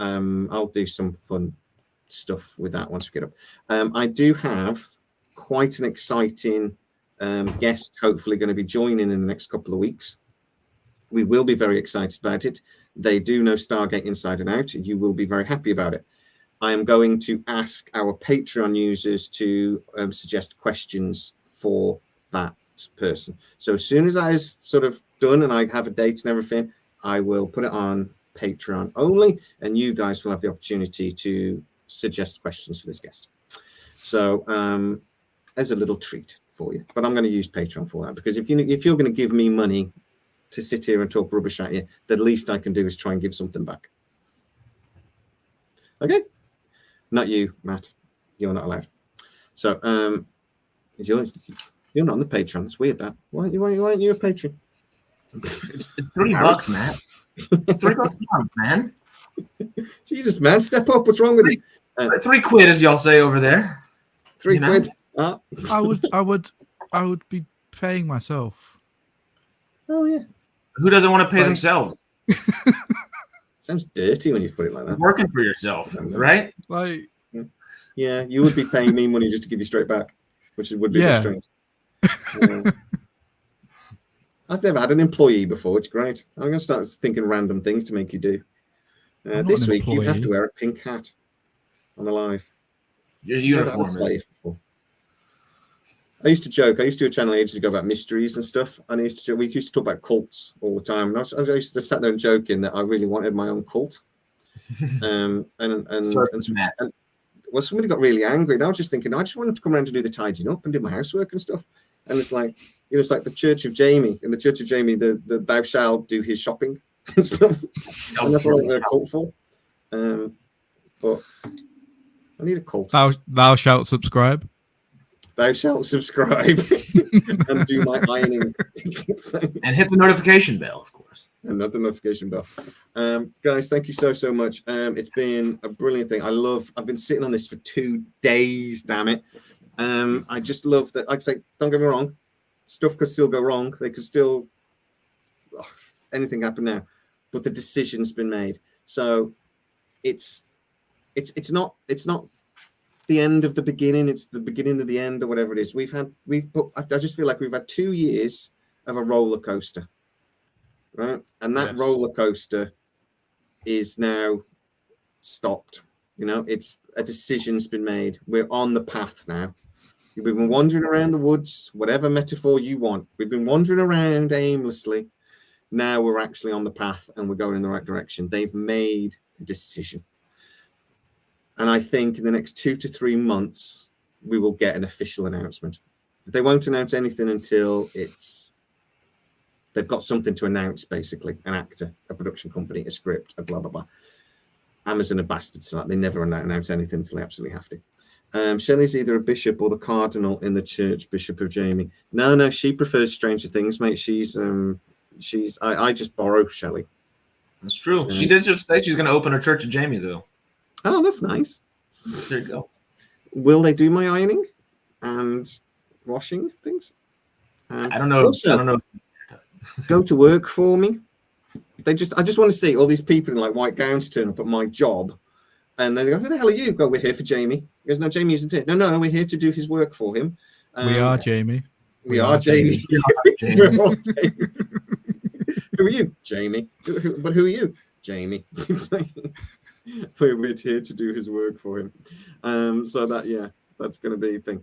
I'll do some fun stuff with that once we get up. I do have quite an exciting guest hopefully going to be joining in the next couple of weeks. We will be very excited about it. They do know Stargate inside and out. You will be very happy about it. I am going to ask our Patreon users to suggest questions for that person. So as soon as that is sort of done and I have a date and everything, I will put it on Patreon only, and you guys will have the opportunity to suggest questions for this guest. So as a little treat for you, but I'm going to use Patreon for that, because if you're going to give me money, to sit here and talk rubbish at you. The least I can do is try and give something back. Okay? Not you, Matt. You're not allowed. So you're not on the Patreon. It's weird that. Why aren't you a patron?
It's $3, Matt. It's $3 a month, man.
Jesus, man, step up. What's wrong with you?
£3, as y'all say over there.
Three quid.
I would be paying myself.
Oh yeah.
Who doesn't want to pay themselves?
Sounds dirty when you put it like that.
Working for yourself, right?
Like,
yeah, you would be paying me money just to give you straight back, which would be a bit strange. I've never had an employee before. It's great. I'm going to start thinking random things to make you do. This week, you have to wear a pink hat on the live.
Your uniform.
I used to joke. I used to do a channel ages ago about mysteries and stuff. And we used to talk about cults all the time. And I used to sat there and joking that I really wanted my own cult. Well, somebody got really angry. And I was just thinking, I just wanted to come around to do the tidying up and do my housework and stuff. And it's like, the Church of Jamie. In the Church of Jamie, the thou shalt do his shopping and stuff. And that's what I'm a cult for. But I need a cult.
Thou shalt subscribe.
Thou shalt subscribe and do my ironing.
And hit the notification bell, of course.
And not the notification bell. Guys, thank you so much. It's been a brilliant thing. I've been sitting on this for 2 days, damn it. I just love that. Like I say, don't get me wrong, stuff could still go wrong. They could still anything happen now, but the decision's been made. So it's not the end of the beginning. It's the beginning of the end, or whatever it is. I just feel like we've had 2 years of a roller coaster, right? And that roller coaster is now stopped. It's a decision's been made. We're on the path now. We've been wandering around the woods, whatever metaphor you want. We've been wandering around aimlessly. Now we're actually on the path and we're going in the right direction. They've made a decision. And I think in the next 2 to 3 months, we will get an official announcement. They won't announce anything until they've got something to announce, basically. An actor, a production company, a script, a blah, blah, blah. Amazon are bastards for that. They never announce anything until they absolutely have to. Shelley's either a bishop or the cardinal in the church, Bishop of Jamie. No, she prefers Stranger Things, mate. I just borrow Shelley.
That's true. She did just say she's going to open a church of Jamie, though.
Oh, that's nice.
There you go.
Will they do my ironing and washing things?
I don't know.
Also,
I don't know.
Go to work for me. I just want to see all these people in like white gowns turn up at my job. And they go, who the hell are you? Go, we're here for Jamie. He goes, no, Jamie isn't here. No, we're here to do his work for him.
We are Jamie.
We are Jamie. We're all Jamie. Who are you? Jamie. But who are you? Jamie. It's like, we're here to do his work for him. So that's going to be the thing.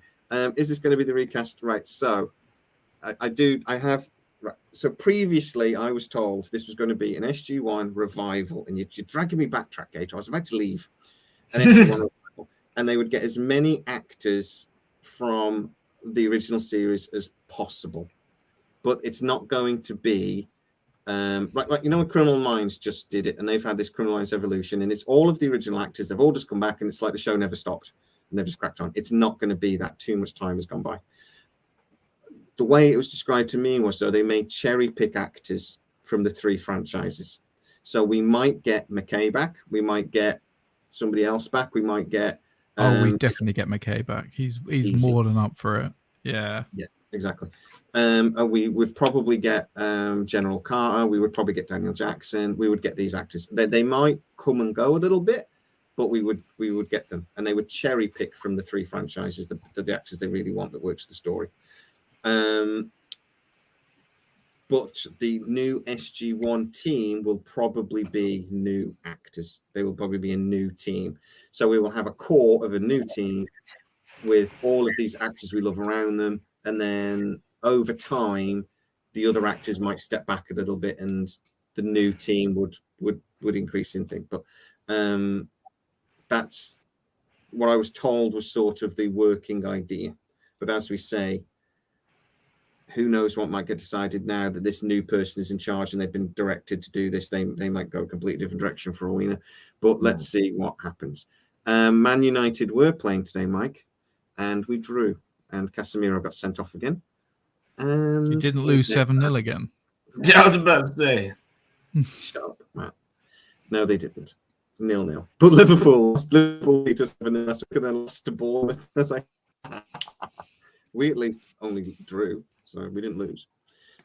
Is this going to be the recast? Right. So So previously I was told this was going to be an SG1 revival, and you're dragging me back, Trackgate. I was about to leave an SG1 revival, and they would get as many actors from the original series as possible. But it's not going to be when Criminal Minds just did it, and they've had this Criminal Minds Evolution, and it's all of the original actors. They've all just come back, and it's like the show never stopped, and they've just cracked on. It's not going to be that. Too much time has gone by. The way it was described to me was, so they may cherry pick actors from the 3 franchises. So we might get McKay back. We might get somebody else back. We might get.
We definitely get McKay back. He's more than up for it. Yeah. Yeah,
exactly. We would probably get General Carter. We would probably get Daniel Jackson. We would get these actors. They might come and go a little bit, but we would get them, and they would cherry pick from the 3 franchises the actors they really want that works the story. But the new SG1 team will probably be new actors. They will probably be a new team. So we will have a core of a new team with all of these actors we love around them. And then over time, the other actors might step back a little bit, and the new team would increase in thing. But that's what I was told was sort of the working idea. But as we say, who knows what might get decided now that this new person is in charge and they've been directed to do this. They might go a completely different direction for all we know. But let's see what happens. Man United were playing today, Mike, and we drew. And Casemiro got sent off again. And
You didn't lose 7-0 again.
Yeah, I was about to say.
Shut up, Matt. No, they didn't. 0-0. But Liverpool beat us 7-0 last week and then lost to Bournemouth. That's like, we at least only drew, so we didn't lose.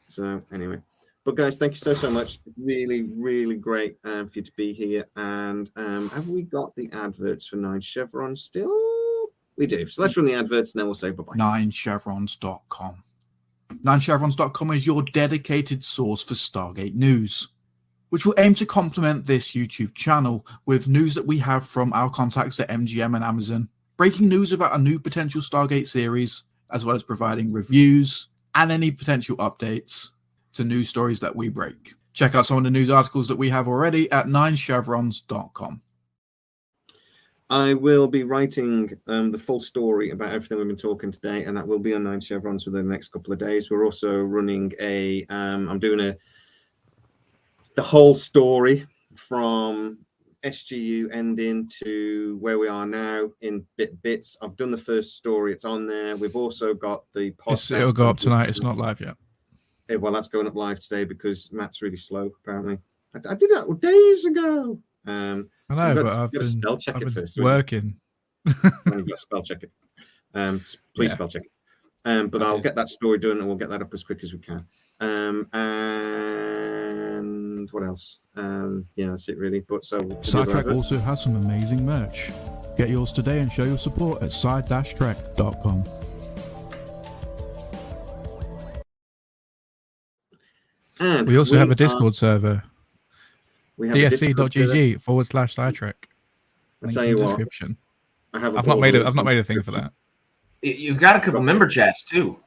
So anyway, but guys, thank you so much. Really, really great for you to be here. And have we got the adverts for 9 Chevrons still? We do. So let's run the adverts and then we'll say bye-bye.
9chevrons.com. 9chevrons.com is your dedicated source for Stargate news, which will aim to complement this YouTube channel with news that we have from our contacts at MGM and Amazon, breaking news about a new potential Stargate series, as well as providing reviews and any potential updates to news stories that we break. Check out some of the news articles that we have already at 9chevrons.com.
I will be writing the full story about everything we've been talking today, and that will be on 9 Chevrons within the next couple of days. We're also running I'm doing the whole story from SGU ending to where we are now in bits. I've done the first story. It's on there. We've also got the podcast.
It'll go up tonight. It's not live yet.
Well, that's going up live today because Matt's really slow, apparently. I did that days ago.
I know, but I've been
spell check it first.
Working.
When you got spell check it. Please spell check it. But I'll get that story done and we'll get that up as quick as we can. And what else? Yeah, that's it really. But so
Sidetrack also has some amazing merch. Get yours today and show your support at side-trek.com.
And
we also have a Discord server.
We have
dsc.gg/sidetrack.
I'll tell you what.
Description.
I've
not made a thing for that.
You've got a couple member chats too.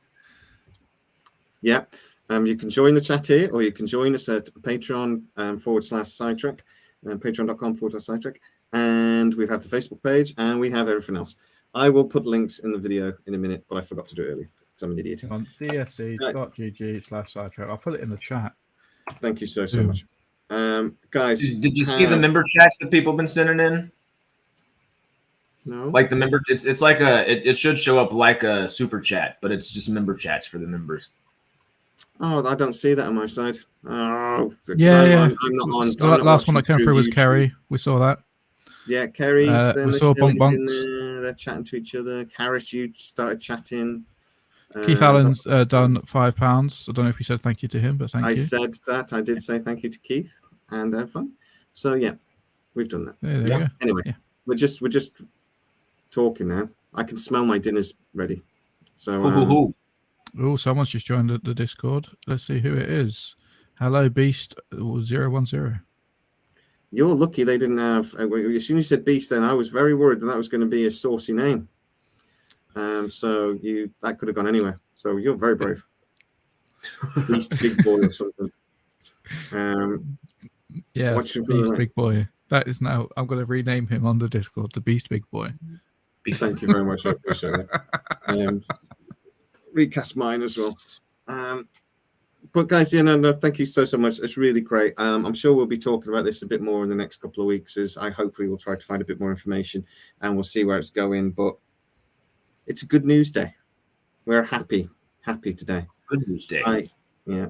Yeah. You can join the chat here, or you can join us at Patreon /sidetrack, patreon.com/sidetrack. And we have the Facebook page and we have everything else. I will put links in the video in a minute, but I forgot to do it earlier because I'm an idiot.
On dsc.gg/sidetrack. I'll put it in the chat.
Thank you so much. Guys,
did you see the member chats that people have been sending in?
No.
Like the member, it's like it should show up like a super chat, but it's just member chats for the members.
Oh, I don't see that on my side. Oh,
yeah.
I'm not on.
The last one that came through was Kerry. We saw that.
Yeah, Kerry.
We saw Bonk Bonks.
They're chatting to each other. Harris, you started chatting.
Keith Allen's done £5. I don't know if you said thank you to him, but thank you.
I said that. I did say thank you to Keith and fun. So yeah, we've done that.
There you go.
Anyway, we're just talking now. I can smell my dinner's ready. So
someone's just joined the Discord. Let's see who it is. Hello, Beast 010.
You're lucky they didn't have. As soon as you said Beast, then I was very worried that was going to be a saucy name. So that could have gone anywhere. So you're very brave. Beast Big Boy or something.
Yeah, Beast Big Boy. That is now. I'm going to rename him on the Discord to Beast Big Boy.
Thank you very much. I appreciate it. Recast mine as well. But guys, no, thank you so much. It's really great. I'm sure we'll be talking about this a bit more in the next couple of weeks as I hopefully will try to find a bit more information and we'll see where it's going. But it's a good news day. We're happy today.
Good news day.
Yeah.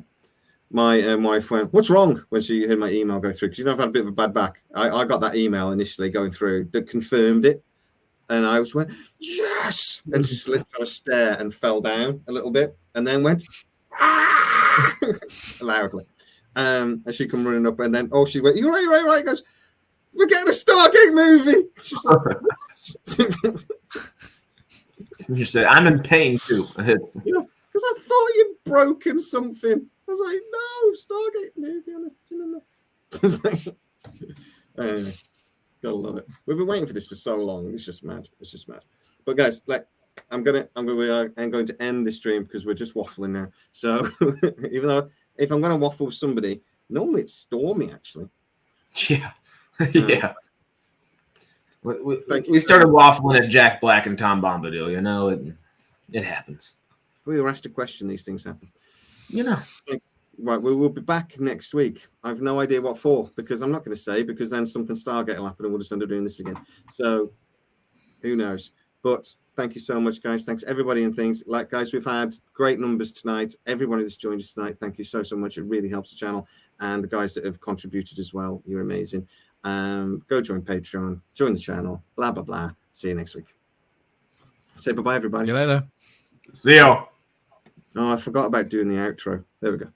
My wife went, "What's wrong?" when she heard my email go through, because I've had a bit of a bad back. I got that email initially going through that confirmed it. And I went, "Yes!" and slipped on a stair and fell down a little bit and then went, "Ah!" loudly. And she come running up and then, she went, "You're right. Goes, "We're getting a Stargate movie." She's like, "What?"
You said, "I'm in pain too."
Because I thought you'd broken something. I was like, "No, Stargate movie on the cinema." Anyway. Gotta love it. We've been waiting for this for so long. It's just mad. But guys, I'm going to end this stream because we're just waffling now. So even though if I'm going to waffle with somebody, normally it's Stormy actually.
Yeah, yeah. We started waffling at Jack Black and Tom Bombadil. It happens.
We were asked a question. These things happen.
You know.
Right, we will be back next week. I have no idea what for, because I'm not going to say, because then something Stargate will happen and we'll just end up doing this again. So who knows? But thank you so much, guys. Thanks everybody and things. Like, guys, we've had great numbers tonight. Everybody that's joined us tonight, thank you so much. It really helps the channel. And the guys that have contributed as well, you're amazing. Go join Patreon, join the channel, blah, blah, blah. See you next week. Say bye-bye, everybody.
See you later.
See you.
Oh, I forgot about doing the outro. There we go.